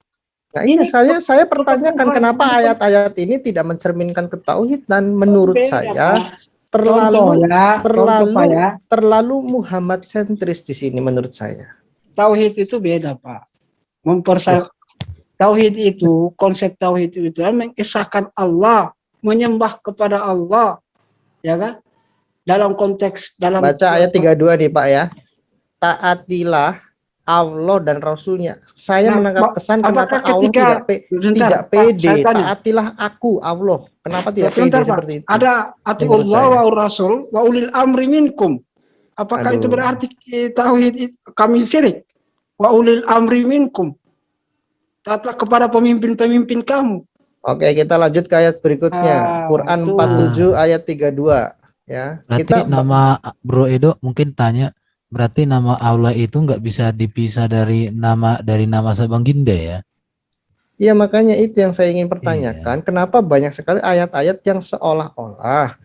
Nah, ini saya pertanyakan kenapa ayat-ayat ini tidak mencerminkan ketauhidan menurut saya terlalu Muhammad sentris di sini menurut saya. Tauhid itu beda, Pak. Tauhid itu, konsep tauhid itu mengesahkan Allah, menyembah kepada Allah. Ya kan? Dalam konteks baca ayat 32 nih, Pak ya. Taatilah Allah dan Rasulnya. Saya menangkap kesan kenapa Allah tidak pede. Taatilah aku Allah. Kenapa tidak pede seperti itu? Ada atiullah wa rasul wa ulil amri minkum. Apakah itu berarti tauhid kami syirik? Wa ulil amri minkum. Taatlah kepada pemimpin-pemimpin kamu. Oke, kita lanjut ke ayat berikutnya. Quran 47 ayat 32 ya. Berarti nama Bro Edo mungkin tanya, berarti nama Allah itu nggak bisa dipisah dari nama Sabangginda ya? Iya, makanya itu yang saya ingin pertanyakan. Kenapa banyak sekali ayat-ayat yang seolah-olah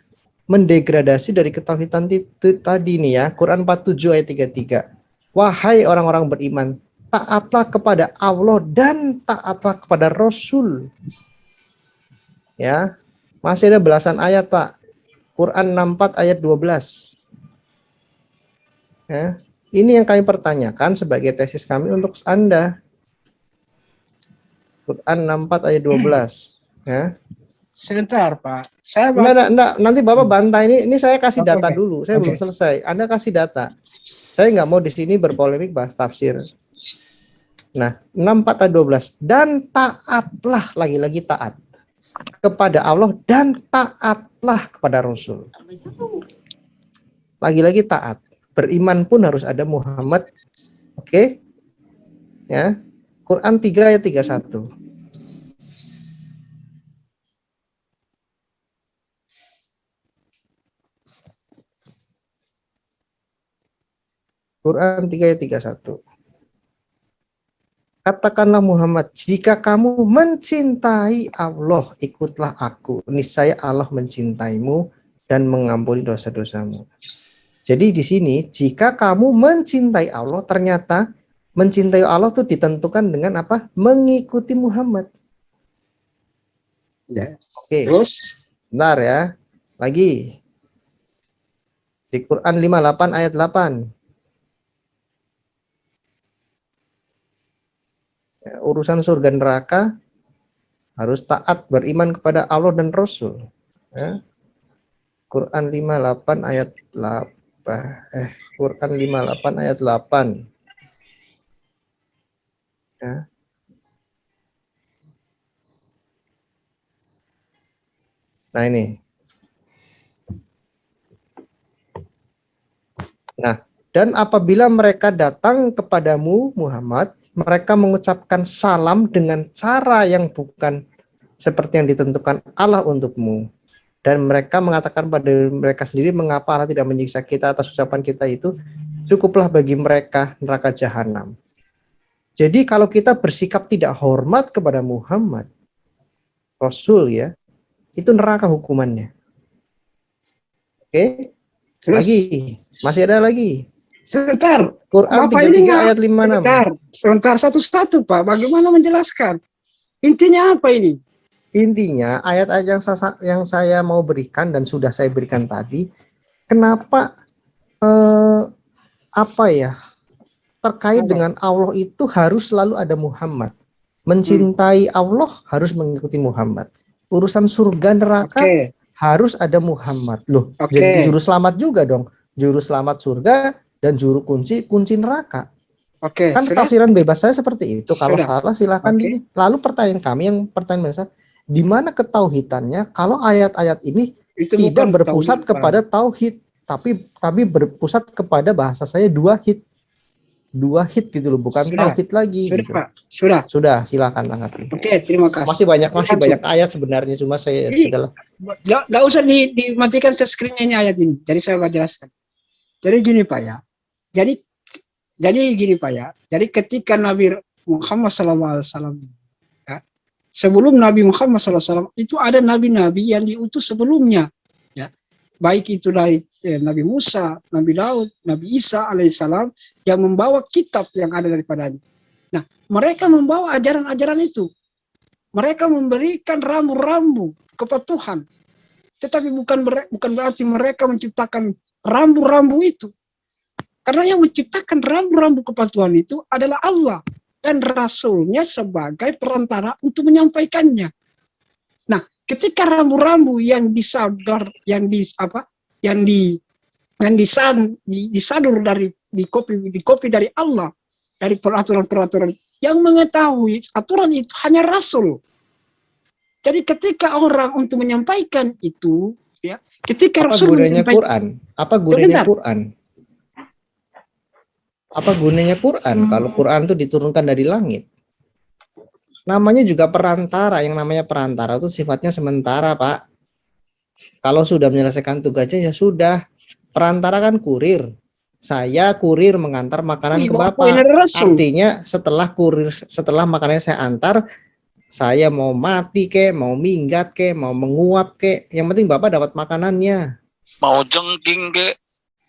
mendegradasi dari ketauhidan itu tadi nih ya. Quran 47 ayat 33. Wahai orang-orang beriman, taatlah kepada Allah dan taatlah kepada Rasul. Ya, masih ada belasan ayat, Pak. Quran 64 ayat 12. Ya, ini yang kami pertanyakan sebagai tesis kami untuk Anda. Quran 64 ayat 12. Ya. Sebentar, Pak. Saya Enggak, nanti Bapak bantah ini saya kasih data Oke. dulu. Saya Oke. belum selesai. Anda kasih data. Saya nggak mau di sini berpolemik bahas tafsir. Nah, 64 ayat 12. Dan taatlah, lagi-lagi taat kepada Allah dan taatlah kepada Rasul. Lagi-lagi taat. Beriman pun harus ada Muhammad. Oke? Ya. Quran 3 ayat 31. Quran 3 ayat 31. Katakanlah Muhammad, jika kamu mencintai Allah, ikutlah aku. Niscaya Allah mencintaimu dan mengampuni dosa-dosamu. Jadi di sini, jika kamu mencintai Allah, ternyata mencintai Allah itu ditentukan dengan apa? Mengikuti Muhammad. Ya. Oke, Terus bentar ya. Lagi. Di Quran 58 ayat 8. Ya, urusan surga neraka harus taat beriman kepada Allah dan Rasul. Ya. Quran 58 ayat 8. Quran 58 ayat 8. Ya. Nah ini. Nah, dan apabila mereka datang kepadamu Muhammad, mereka mengucapkan salam dengan cara yang bukan seperti yang ditentukan Allah untukmu. Dan mereka mengatakan pada mereka sendiri, mengapa Allah tidak menyiksa kita atas ucapan kita itu, cukuplah bagi mereka neraka jahanam. Jadi kalau kita bersikap tidak hormat kepada Muhammad, Rasul ya, itu neraka hukumannya. Oke? Terus Lagi, masih ada lagi. sebentar. Quran Bapak ini 33 ayat 56. Sebentar satu-satu, Pak. Bagaimana menjelaskan? Intinya apa ini? Intinya ayat-ayat yang saya mau berikan dan sudah saya berikan tadi, kenapa terkait dengan Allah itu harus selalu ada Muhammad. Mencintai Allah harus mengikuti Muhammad. Urusan surga neraka harus ada Muhammad. Loh, jadi juru selamat juga dong. Juru selamat surga dan juru kunci neraka. Kan tafsiran bebas saya seperti itu. Kalau salah silakan ini. Lalu pertanyaan besar, di mana ketauhidannya kalau ayat-ayat ini itu tidak berpusat kepada tauhid, tapi berpusat kepada bahasa saya dua hid gitu loh, bukan tauhid lagi. Sudah, gitu. Pak. Sudah, silakan tanggapi. Oke, terima kasih. Masih banyak ayat sebenarnya, cuma saya sudahlah. Nggak usah dimatikan screen-nya ini ayat ini. Jadi saya mau jelaskan. Jadi gini Pak ya. Jadi gini Pak ya. Jadi ketika Nabi Muhammad SAW, ya, sebelum Nabi Muhammad SAW itu ada nabi-nabi yang diutus sebelumnya, ya, baik itu dari Nabi Musa, Nabi Daud, Nabi Isa alaihissalam yang membawa kitab yang ada daripadanya. Nah, mereka membawa ajaran-ajaran itu. Mereka memberikan rambu-rambu kepatuhan. Tetapi bukan berarti mereka menciptakan rambu-rambu itu. Karena yang menciptakan rambu-rambu kepatuhan itu adalah Allah dan Rasulnya sebagai perantara untuk menyampaikannya. Nah, ketika rambu-rambu yang disadur dikopi dari Allah, dari peraturan-peraturan yang mengetahui aturan itu hanya Rasul. Jadi ketika orang untuk menyampaikan itu, ya, ketika Rasul menyampaikan Quran? Apa gunanya Quran? Kalau Quran itu diturunkan dari langit. Namanya juga perantara. Yang namanya perantara itu sifatnya sementara, Pak. Kalau sudah menyelesaikan tugasnya ya sudah. Perantara kan kurir. Saya kurir mengantar makanan ke Bapak. Artinya setelah makanannya saya antar, Saya mau mati kek, mau minggat kek, mau menguap kek, yang penting Bapak dapat makanannya. Mau jengking ke?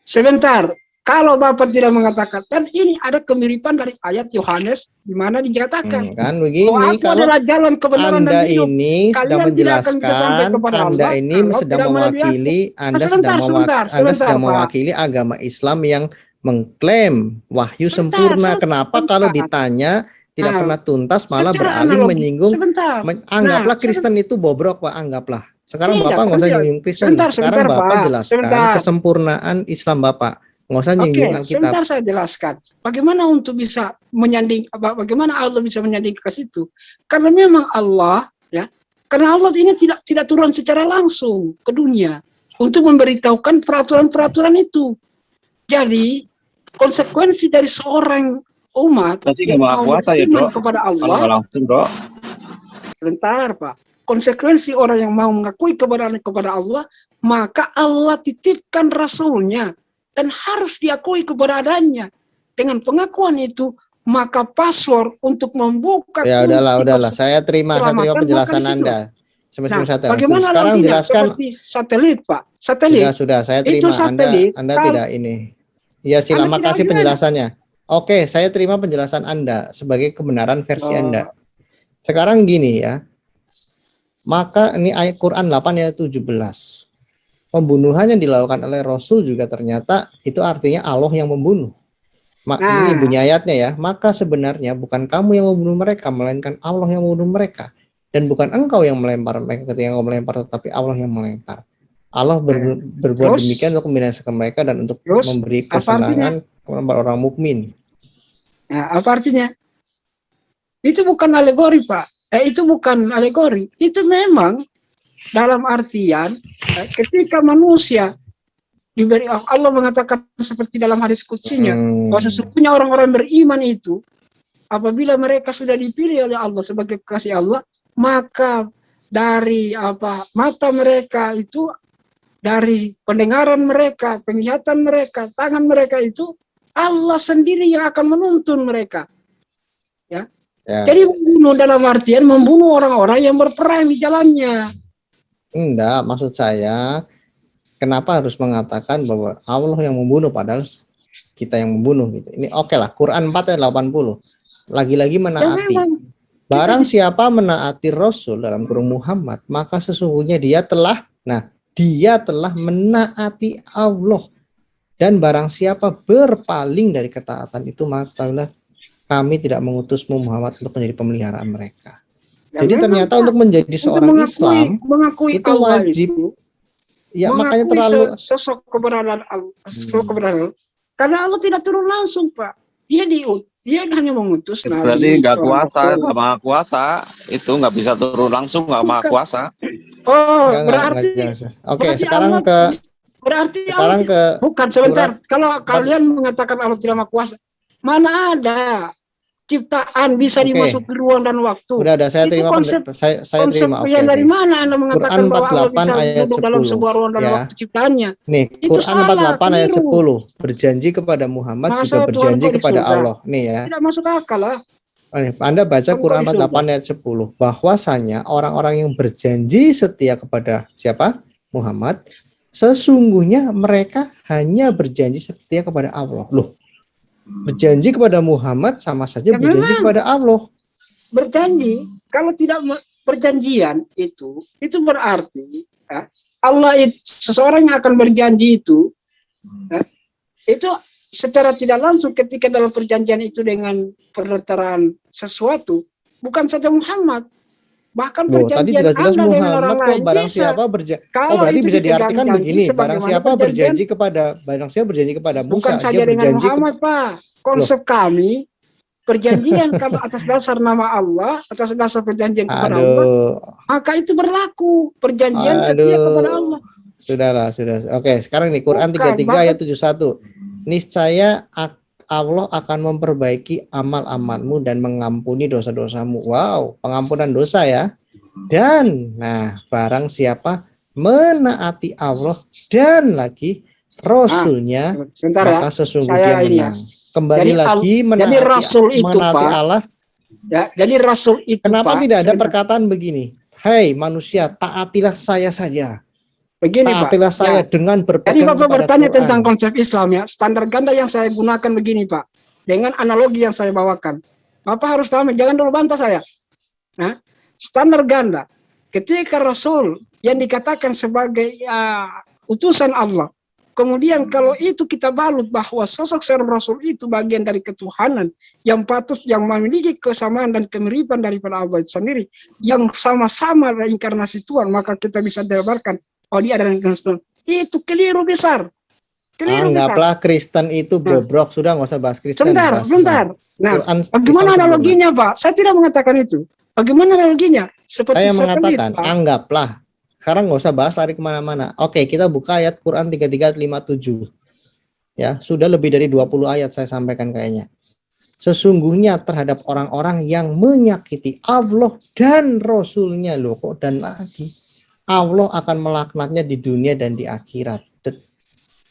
Sebentar, kalau Bapak tidak mengatakan, dan ini ada kemiripan dari ayat Yohanes di mana dinyatakan Kan bahwa begini, aku kalau adalah jalan kebenaran Anda dan hidup. ini sedang Kalian tidak akan bisa sampai menjelaskan, kepada Anda Allah ini kalau sedang tidak melalui aku. mewakili, Anda Sebentar, sedang Pak. mewakili agama Islam yang mengklaim wahyu sempurna. Kenapa kalau ditanya tidak Nah, pernah tuntas malah secara beralih analogi, menyinggung, sebentar. anggaplah Nah, Kristen itu bobrok, Pak, anggaplah. Sekarang Tidak, Bapak nggak usah tidak. nyinggung Kristen. Sekarang Sebentar, Bapak Pak. jelaskan Sebentar. kesempurnaan Islam Bapak. Nggak usah Oke, nyinggung Alkitab. sebentar saya jelaskan. Bagaimana untuk bisa menyanding, bagaimana Allah bisa menyanding ke situ? Karena memang Allah, ya, karena Allah ini tidak turun secara langsung ke dunia untuk memberitahukan peraturan-peraturan itu. Jadi konsekuensi dari seorang umat yang mau beriman kepada Allah, langsung, Bro. sebentar Pak. Konsekuensi orang yang mau mengakui kebenaran kepada Allah, maka Allah titipkan Rasulnya dan harus diakui keberadaannya. Dengan pengakuan itu, maka password untuk membuka Ya kunci udahlah. Saya terima keselamatan penjelasan bukan di situ. Anda. Bagaimana Sekarang nantinya jelaskan. seperti satelit, Pak? Satelit. Sudah, saya terima. Itu satelit. Anda tidak ini. Ya, silakan kasih penjelasannya. Oke, saya terima penjelasan Anda sebagai kebenaran versi Anda. Sekarang gini ya. Maka ini ayat Quran 8 ayat 17. Pembunuhan yang dilakukan oleh Rasul juga ternyata itu artinya Allah yang membunuh. Ini bunyi ayatnya ya. Maka sebenarnya bukan kamu yang membunuh mereka, melainkan Allah yang membunuh mereka. Dan bukan engkau yang melempar mereka ketika engkau melempar, tetapi Allah yang melempar. Allah berbuat demikian untuk membinasakan mereka dan untuk memberi kesenangan kepada orang mukmin. Nah, apa artinya? Itu bukan alegori, Pak. Itu bukan alegori. Itu memang dalam artian ketika manusia diberi, Allah mengatakan seperti dalam hadis qudsinya, bahwa sesungguhnya orang-orang beriman itu apabila mereka sudah dipilih oleh Allah sebagai kekasih Allah, maka dari mata mereka itu, dari pendengaran mereka, penglihatan mereka, tangan mereka itu Allah sendiri yang akan menuntun mereka. Ya. Jadi membunuh dalam artian membunuh orang-orang yang berperang di jalannya. Enggak, maksud saya kenapa harus mengatakan bahwa Allah yang membunuh padahal kita yang membunuh gitu. Ini oke lah, Quran 4 ayat 80. Lagi-lagi menaati. Barang siapa menaati Rasul dalam kurung Muhammad, maka sesungguhnya dia telah menaati Allah. Dan barang siapa berpaling dari ketaatan itu, maka kami tidak mengutusmu Muhammad untuk menjadi pemeliharaan mereka. Jadi ternyata untuk menjadi seorang Islam mengakui itu Allah wajib. Itu, ya makanya terlalu sosok kebenaran Allah, kebenaran. Karena Allah tidak turun langsung, Pak. Dia hanya mengutus Nabi. Berarti nggak kuasa, nggak maha kuasa. Itu nggak bisa turun langsung, nggak maha kuasa. Oh, Oke, sekarang bukan sebentar. Kalau kalian mengatakan Allah tidak maha kuasa, mana ada ciptaan bisa dimasuki ruang dan waktu? Udah, saya terima. Saya terima. Oke. Dari mana Anda mengatakan bahwa Allah bisa duduk dalam sebuah ruang dan waktu ciptaannya? Nih, itu Quran salah, 48 ayat 10. Berjanji kepada Muhammad juga berjanji kepada Allah. Nih ya. Tidak masuk akal lah. Anda baca Quran 48 ayat 10. Bahwasanya orang-orang yang berjanji setia kepada siapa? Muhammad. Sesungguhnya mereka hanya berjanji setia kepada Allah. Loh. Berjanji kepada Muhammad sama saja berjanji kepada Allah. Berjanji, kalau tidak perjanjian itu berarti Allah seseorang yang akan berjanji itu secara tidak langsung ketika dalam perjanjian itu dengan perleteran sesuatu, bukan saja Muhammad, bahkan perjanjian tadi jelas-jelas Anda dengan Muhammad orang lain barang bisa. siapa berjanji. Kalau berarti bisa diartikan begini, barang siapa berjanji kepada Musa, bukan saja dengan Muhammad, Pak. Konsep kami perjanjian kalau atas dasar nama Allah, atas dasar perjanjian kepada Allah, maka itu berlaku perjanjian setia kepada Allah. Sudah. Oke, sekarang nih Quran 33 ayat 71. Niscaya Allah akan memperbaiki amal-amalmu dan mengampuni dosa-dosamu. Wow, pengampunan dosa ya. Dan barang siapa menaati Allah dan lagi Rasulnya, maka sesungguhnya menang. Kembali lagi menaati Allah Ya, jadi rasul itu Kenapa Pak, tidak ada sebentar. perkataan begini? Hei manusia, taatilah saya saja. Begini Pak. Taatilah saya Ya. dengan Jadi berpegang Bapak kepada bertanya Quran. tentang konsep Islam ya. Standar ganda yang saya gunakan begini Pak. Dengan analogi yang saya bawakan. Bapak harus paham, jangan dulu bantah saya. Nah, standar ganda. Ketika Rasul yang dikatakan sebagai utusan Allah. Kemudian kalau itu kita balut bahwa sosok seorang Rasul itu bagian dari ketuhanan yang patut, yang memiliki kesamaan dan kemiripan daripada Allah itu sendiri, yang sama-sama reinkarnasi Tuhan, maka kita bisa jabarkan, oh dia adalah reinkarnasi Tuhan. Itu keliru besar. Keliru besar. Anggaplah Kristen itu bobrok, sudah nggak usah bahas Kristen. Sebentar, bahas sebentar. Nah, Quran, bagaimana Islam analoginya Pak? Saya tidak mengatakan itu. Bagaimana analoginya? Seperti Saya satelit, mengatakan, Pak. anggaplah. Sekarang nggak usah bahas lari kemana-mana. Oke, kita buka ayat Quran 3357. Ya, sudah lebih dari 20 ayat saya sampaikan kayaknya. Sesungguhnya terhadap orang-orang yang menyakiti Allah dan Rasulnya, loh kok dan lagi. Allah akan melaknatnya di dunia dan di akhirat.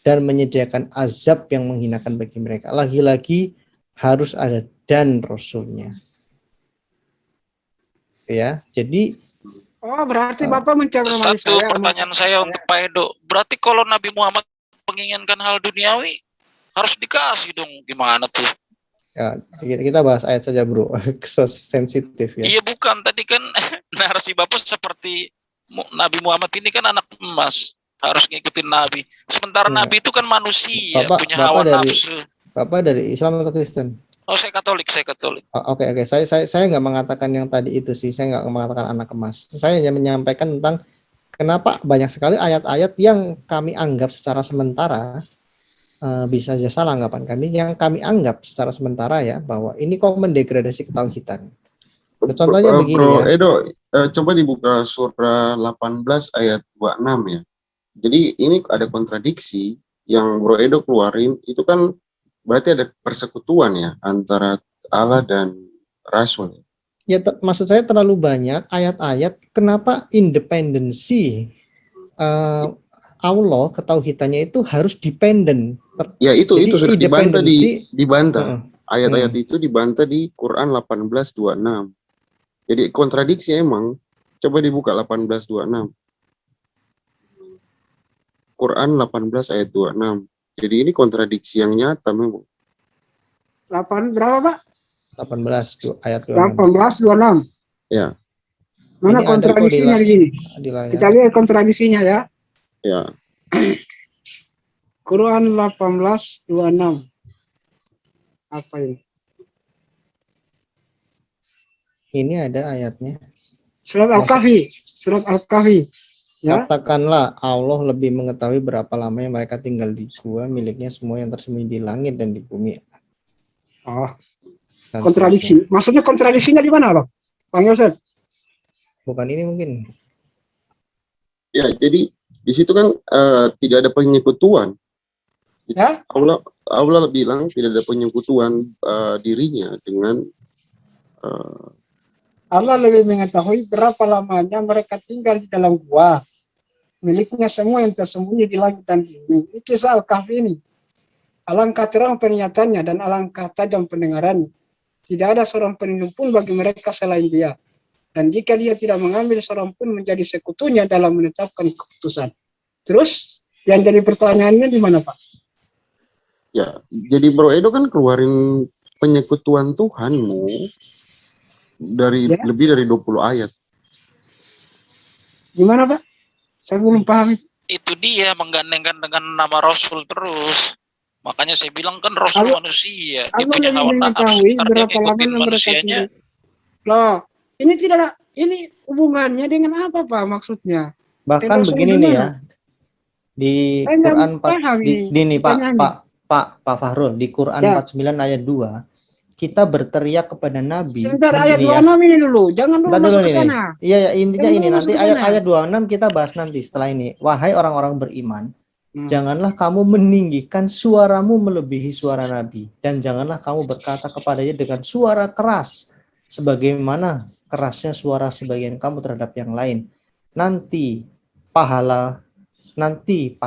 Dan menyediakan azab yang menghinakan bagi mereka. Lagi-lagi harus ada dan Rasulnya. Ya, jadi Oh, berarti Bapak mencari Satu pertanyaan saya untuk Pak Edo. Berarti kalau Nabi Muhammad menginginkan hal duniawi, harus dikasih dong. Gimana tuh? ya, kita bahas ayat saja bro. Sensitif ya. Iya bukan, tadi kan narasi Bapak seperti Nabi Muhammad ini kan anak emas. Harus ngikutin Nabi. Sementara Ya. Nabi itu kan manusia, punya Bapak hawa dari, nafsu. Bapak dari Islam atau Kristen? Oh, saya Katolik. Oke. Saya nggak mengatakan yang tadi itu sih. Saya nggak mengatakan anak emas. Saya hanya menyampaikan tentang kenapa banyak sekali ayat-ayat yang kami anggap secara sementara, bisa saja salah anggapan kami, yang kami anggap secara sementara ya, bahwa ini kok mendegradasi ketauhidan. Contohnya begini Bro ya. Edo, coba dibuka surah 18 ayat 26 ya. Jadi ini ada kontradiksi yang Bro Edo keluarin, itu kan berarti ada persekutuan ya antara Allah dan Rasul. Ya, maksud saya terlalu banyak ayat-ayat. Kenapa independensi Allah ketauhidannya itu harus dependen? Ya itu sudah dibantah. Ayat-ayat Hmm. itu dibantah di Quran 18:26. Jadi kontradiksi emang. Coba dibuka 18:26. Quran 18 ayat 26. Jadi ini kontradiksi yang nyata memang. 8 berapa Pak? 18 ayat 18:26. Ya. Mana Ini kontradiksinya ada di sini? di layar. Kita lihat kontradiksinya ya. Ya. Quran 18:26. Apa ini? Ini ada ayatnya. Surat Al-Kahfi. Ya. Katakanlah Allah lebih mengetahui berapa lama yang mereka tinggal di gua, miliknya semua yang tersembunyi di langit dan di bumi. Oh, Dan kontradiksi. Maksudnya kontradiksinya di mana, Bang? Bang Yosef? bukan ini mungkin. Ya, jadi di situ kan tidak ada penyekutuan. Ya? Allah bilang tidak ada penyekutuan dirinya dengan Allah lebih mengetahui berapa lamanya mereka tinggal di dalam gua. Miliknya semua yang tersembunyi di langit dan di bumi. Ini kisah Al-Kahfi ini. Alangkah terang pernyataannya dan alangkah tajam pendengarannya. Tidak ada seorang pelindung pun bagi mereka selain dia. Dan jika dia tidak mengambil seorang pun menjadi sekutunya dalam menetapkan keputusan. Terus, yang jadi pertanyaannya di mana, Pak? ya, jadi Bro Edo kan keluarin penyekutuan Tuhanmu dari lebih dari 20 ayat. Gimana, Pak? Saya belum paham. Itu dia menggandengkan dengan nama Rasul terus. Makanya saya bilang kan Rasul manusia. Dia punya hawa nafsu. Ntar dia ngikutin manusianya. Loh, ini tidak, ini hubungannya dengan apa, Pak, maksudnya? Bahkan begini nih ya. Di Quran Pak Fahrul, di Quran 49 ayat 2, kita berteriak kepada Nabi. Sebentar, ayat 26 ini dulu. Jangan dulu masuk ke sana. Iya, intinya ini. Nanti ayat 26 kita bahas nanti setelah ini. Wahai orang-orang beriman, janganlah kamu meninggikan suaramu melebihi suara Nabi. Dan janganlah kamu berkata kepadanya dengan suara keras, sebagaimana kerasnya suara sebagian kamu terhadap yang lain. Nanti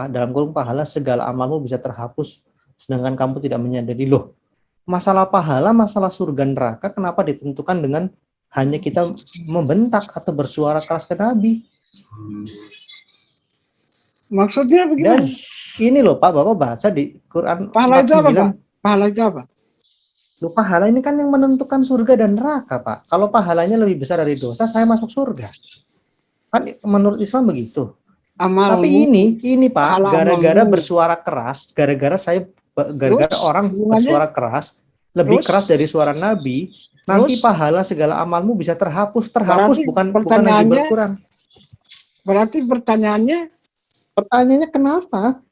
dalam kurung pahala segala amalmu bisa terhapus, sedangkan kamu tidak menyadari. Loh, masalah pahala, masalah surga neraka, kenapa ditentukan dengan hanya kita membentak atau bersuara keras ke Nabi? Maksudnya Dan bagaimana? ini loh Pak, Bapak baca di Quran Pahala itu apa, 49. Pak? Pahala itu apa? Loh, pahala ini kan yang menentukan surga dan neraka, Pak. Kalau pahalanya lebih besar dari dosa, saya masuk surga. Kan menurut Islam begitu. Amalmu, Tapi ini Pak, pahala gara-gara amalmu. bersuara keras, gara-gara Terus, orang hubungannya? bersuara keras, lebih Terus? keras dari suara Nabi, nanti Terus? pahala segala amalmu bisa terhapus, Berarti bukan lagi pertanyaannya- berkurang. Berarti Pertanyaannya kenapa?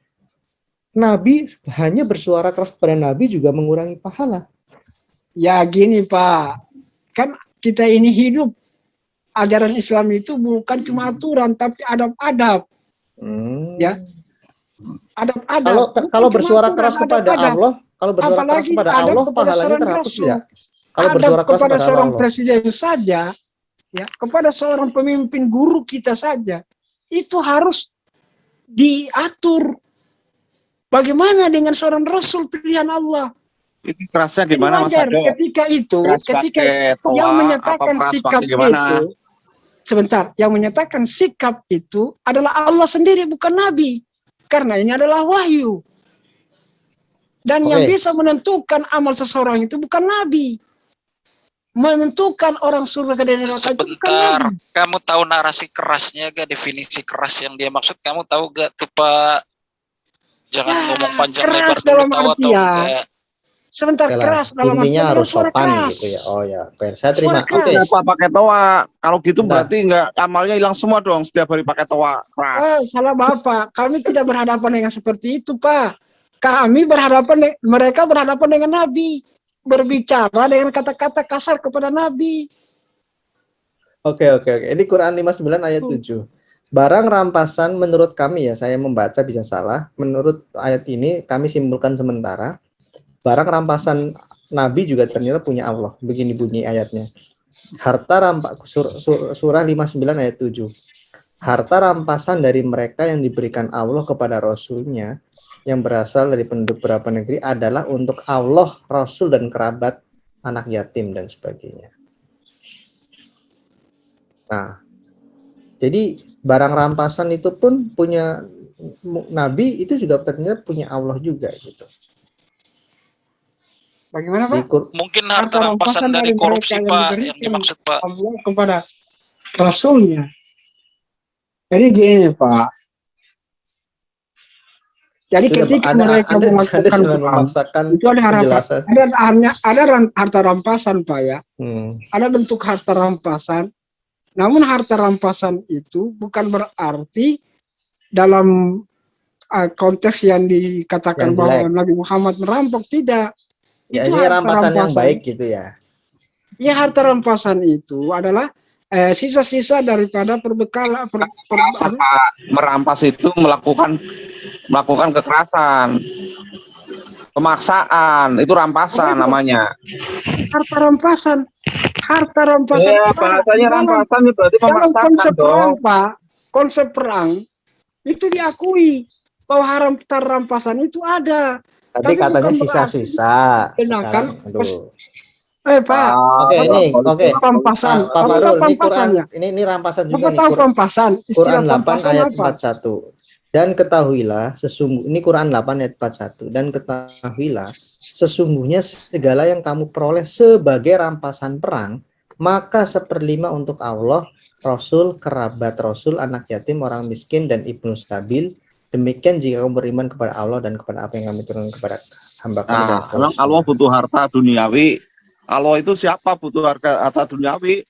Nabi hanya bersuara keras pada Nabi juga mengurangi pahala. ya gini Pak, kan kita ini hidup, ajaran Islam itu bukan cuma aturan, tapi adab-adab. Ya. Adab-adab. Bukan Kalau cuma bersuara aturan, keras kepada adab-adab. Allah, kalau bersuara keras Apalagi kepada adab Allah, kepada pahalanya seorang terhapus Rasul. tidak? Kalau Adab bersuara keras kepada kepada seorang Allah. presiden saja, ya, kepada seorang pemimpin guru kita saja, itu harus diatur. Bagaimana dengan seorang Rasul pilihan Allah? Itu kerasnya gimana Mas Wajar Ado? ketika itu, Keras ketika pakai toa, yang apa menyatakan keras sikap pakai gimana? itu, sebentar, yang menyatakan sikap itu adalah Allah sendiri, bukan Nabi. Karena ini adalah wahyu. Dan yang Oke. bisa menentukan amal seseorang itu bukan Nabi. Menentukan orang surga dan neraka itu bukan Sebentar, Nabi. kamu tahu narasi kerasnya gak, definisi keras yang dia maksud? Kamu tahu gak tuh Pak? Jangan Ya, ngomong panjang keras lebar dulu, dalam tahu atau artian. enggak? Sebentar, Oke lah, keras dalam intinya artian harus suara sopan keras. gitu ya. Oh ya, oke. Saya terima. Suara keras. Oke. Kenapa pakai toa? Kalau gitu Bentar. berarti nggak amalnya hilang semua dong setiap hari pakai toa keras. Salah Bapak. Kami tidak berhadapan dengan seperti itu, Pak. Kami mereka berhadapan dengan Nabi. Berbicara dengan kata-kata kasar kepada Nabi. Oke. Ini Quran 59 ayat 7. Barang rampasan menurut kami ya, saya membaca bisa salah. Menurut ayat ini kami simpulkan sementara. Barang rampasan Nabi juga ternyata punya Allah. Begini bunyi ayatnya. Harta surah 59 ayat 7. Harta rampasan dari mereka yang diberikan Allah kepada Rasulnya yang berasal dari penduduk beberapa negeri adalah untuk Allah, Rasul dan kerabat, anak yatim dan sebagainya. Nah, jadi barang rampasan itu pun punya Nabi, itu juga ternyata punya Allah juga gitu. Bagaimana, Pak? Mungkin harta rampasan dari korupsi Pak yang dimaksud Pak. Allah kepada Rasulnya. Jadi gini Pak. Jadi ketika mereka melakukan memaksakan itu ada harapan, ada harta rampasan Pak ya. Ada bentuk harta rampasan. Namun harta rampasan itu bukan berarti dalam konteks yang dikatakan bahwa Nabi Muhammad merampok, tidak. Ya, itu ini rampasan yang baik gitu ya. Ya, harta rampasan itu adalah sisa-sisa daripada perbekalan. Merampas itu melakukan kekerasan, pemaksaan, itu rampasan namanya. Harta rampasan. Ya, bahasanya rampasan itu berarti pemaksaan konsep dong. perang, Pak. Konsep perang itu diakui bahwa harta rampasan itu ada. Tapi katanya sisa-sisa. Sedangkan Pak. Oke. Rampasan. Pak Farul, Rampasannya. Ini rampasan juga Apa nih. tahu rampasan? Quran 8 rampasan ayat apa? 41. Dan ketahuilah ini Quran 8 ayat 41. Dan ketahuilah sesungguhnya segala yang kamu peroleh sebagai rampasan perang, maka 1/5 untuk Allah, Rasul, kerabat Rasul, anak yatim, orang miskin dan ibnu sabil. Demikian jika kamu beriman kepada Allah dan kepada apa yang kami turunkan kepada hamba kami. Memang Allah butuh harta duniawi. Allah itu siapa butuh harta duniawi?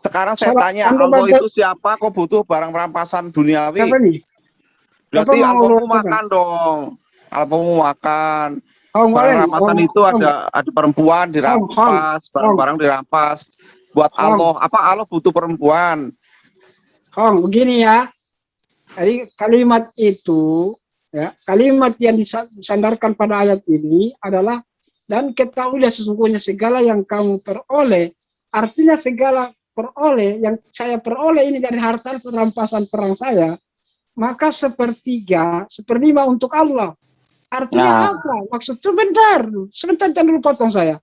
Sekarang saya tanya, Allah itu siapa kok butuh barang rampasan duniawi? Siapa nih? Berarti alpamu makan dong. Alpamu makan. Barang rampasan itu ada perempuan dirampas, barang-barang dirampas. Buat Allah, apa Allah butuh perempuan? Begini ya. Jadi kalimat itu, ya, kalimat yang disandarkan pada ayat ini adalah dan ketahuilah sesungguhnya segala yang kamu peroleh, artinya segala peroleh yang saya peroleh ini dari harta rampasan perang saya, maka 1/3 1/5 untuk Allah. Artinya apa? Maksud sebentar jangan dulu potong saya.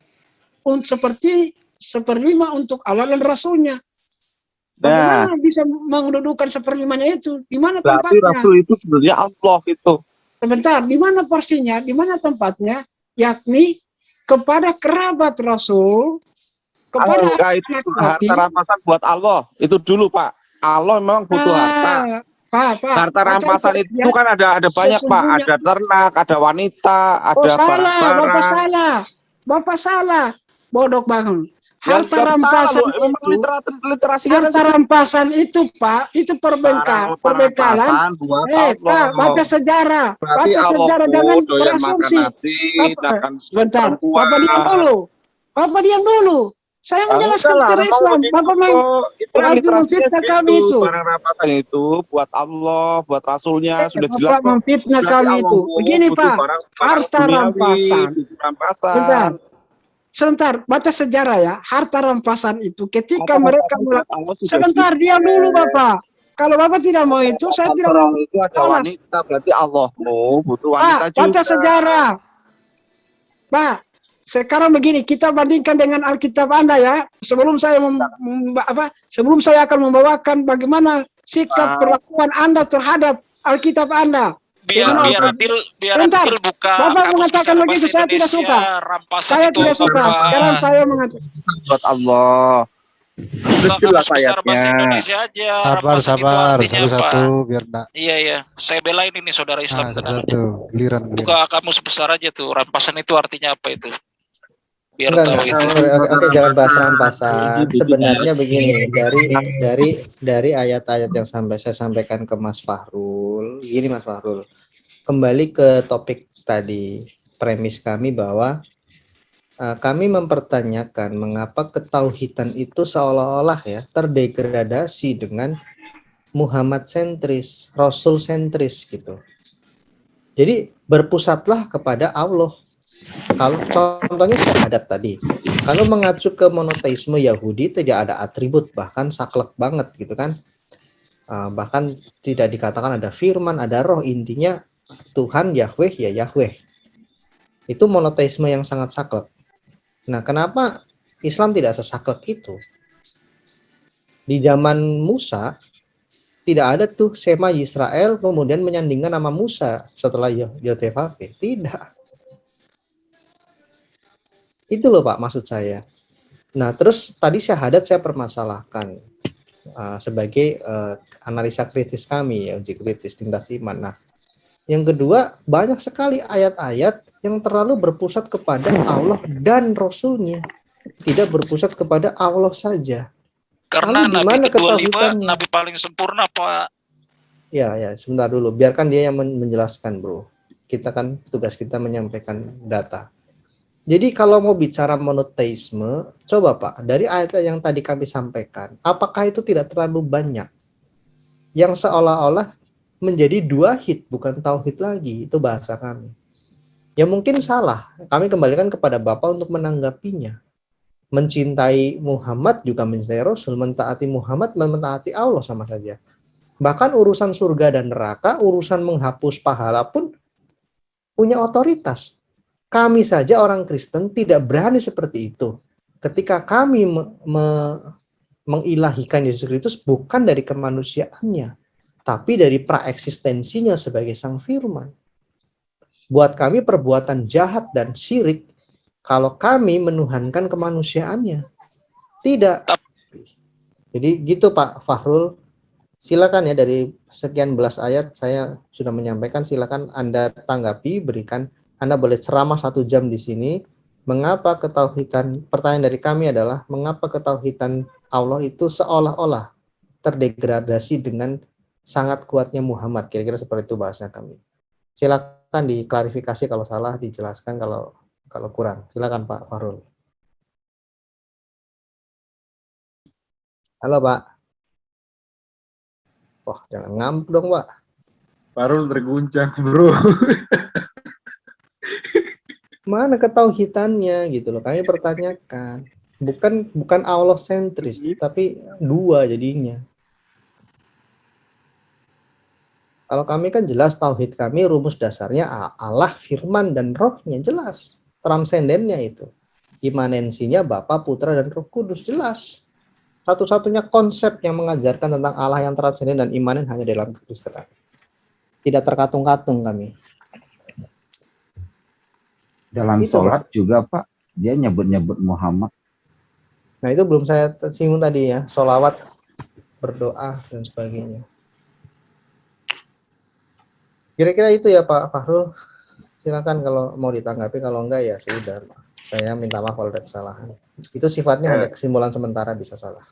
Seperti seperlima untuk Allah dan Rasulnya. Bagaimana bisa mendudukan seperlimanya itu? Di mana Berarti tempatnya? Rasul itu sebenarnya Allah itu. Sebentar, di mana porsinya? Di mana tempatnya? Yakni kepada kerabat Rasul, kepada itu harta rampasan buat Allah. Itu dulu, Pak. Allah memang butuh harta. Pak, harta rampasan itu kan ada banyak, Pak. Ada ternak, ada wanita, ada barang-barang. Bapak salah. Bodoh banget. Harta rampasan itu, harta rampasan itu, Pak, itu perbekalan. Pak, baca sejarah, jangan berasumsi. Sebentar, Bapak diam dulu. Saya menjelaskan secara Islam. Bapak memfitnah kami itu. Barang rampasan itu buat Allah, buat Rasulnya sudah jelas. Bapak memfitnah kami itu. Begini, Pak, harta rampasan. Sebentar, baca sejarah ya. Harta rampasan itu ketika mereka sebentar, diam dulu Bapak. Kalau Bapak tidak mau itu, saya tidak mau. Itu ada wanita, berarti Allah butuh wanita juga. Baca sejarah. Pak, sekarang begini, kita bandingkan dengan Alkitab Anda ya. Sebelum saya akan membawakan bagaimana sikap perlakuan Anda terhadap Alkitab Anda. Biar Adil buka Bapak mengatakan begitu, saya tidak suka. Saya tidak suka. Sekarang saya mengatakan buat Allah. Kamus besar bahasa Indonesia aja. Sabar, satu-satu biar enggak. Iya. Saya belain ini saudara Islam. Giliran. Buka kamus besar aja tuh. Rampasan itu artinya apa itu? Biar tahu itu. Oke, jangan bahas rampasan. Sebenarnya begini, dari ayat-ayat yang saya sampaikan ke Mas Fahrul. Gini Mas Fahrul. Kembali ke topik tadi, premis kami bahwa kami mempertanyakan mengapa ketauhidan itu seolah-olah ya terdegradasi dengan Muhammad sentris, Rasul sentris gitu. Jadi berpusatlah kepada Allah. Kalau contohnya syahadat tadi, kalau mengacu ke monoteisme Yahudi tidak ada atribut, bahkan saklek banget gitu kan. Bahkan tidak dikatakan ada firman, ada roh, intinya Tuhan Yahweh ya Yahweh. Itu monoteisme yang sangat saklek. Nah, kenapa Islam tidak sesaklek itu? Di zaman Musa tidak ada tuh Shema Yisrael kemudian menyandingkan nama Musa setelah YTVP. Tidak. Itu loh Pak maksud saya. Nah, terus tadi syahadat saya permasalahkan sebagai analisa kritis kami ya, uji kritis lintas iman. Nah, yang kedua, banyak sekali ayat-ayat yang terlalu berpusat kepada Allah dan Rasulnya, tidak berpusat kepada Allah saja. Karena Nabi ke-25 Nabi paling sempurna, Pak. Ya, sebentar dulu. Biarkan dia yang menjelaskan, bro. Kita kan tugas kita menyampaikan data. Jadi kalau mau bicara monoteisme, coba Pak, dari ayat yang tadi kami sampaikan, apakah itu tidak terlalu banyak? Yang seolah-olah menjadi dua hit, bukan tauhid lagi, itu bahasa kami. Ya mungkin salah, kami kembalikan kepada Bapak untuk menanggapinya. Mencintai Muhammad juga mencintai Rasul, mentaati Muhammad, mentaati Allah sama saja. Bahkan urusan surga dan neraka, urusan menghapus pahala pun punya otoritas. Kami saja orang Kristen tidak berani seperti itu. Ketika kami mengilahikan Yesus Kristus bukan dari kemanusiaannya, tapi dari praeksistensinya sebagai Sang Firman. Buat kami perbuatan jahat dan syirik kalau kami menuhankan kemanusiaannya. Tidak. Jadi gitu Pak Fahrul. Silakan ya, dari sekian belas ayat saya sudah menyampaikan, silakan Anda tanggapi, berikan. Anda boleh ceramah 1 jam di sini. Mengapa ketauhidan, pertanyaan dari kami adalah mengapa ketauhidan Allah itu seolah-olah terdegradasi dengan sangat kuatnya Muhammad, kira-kira seperti itu bahasa kami. Silakan diklarifikasi kalau salah, dijelaskan kalau kurang. Silakan Pak Fahrul. Halo Pak. Wah, jangan ngamuk dong Pak. Fahrul terguncang bro. Mana ketauhidannya gitu loh, kami pertanyakan. Bukan Allah sentris, tapi dua jadinya. Kalau kami kan jelas tauhid kami rumus dasarnya Allah, firman dan rohnya jelas. Transendennya itu. Imanensinya Bapa, Putra dan Roh Kudus jelas. Satu-satunya konsep yang mengajarkan tentang Allah yang transenden dan imanen hanya dalam Kekristenan. Tidak terkatung-katung kami. Dalam Itu, sholat juga Pak, dia nyebut-nyebut Muhammad. Nah itu belum saya singgung tadi ya, sholawat, berdoa dan sebagainya. Kira-kira itu ya Pak Fahrul. Silakan kalau mau ditanggapi, kalau enggak ya sudah. Saya minta maaf kalau ada kesalahan. Itu sifatnya hanya kesimpulan sementara, bisa salah.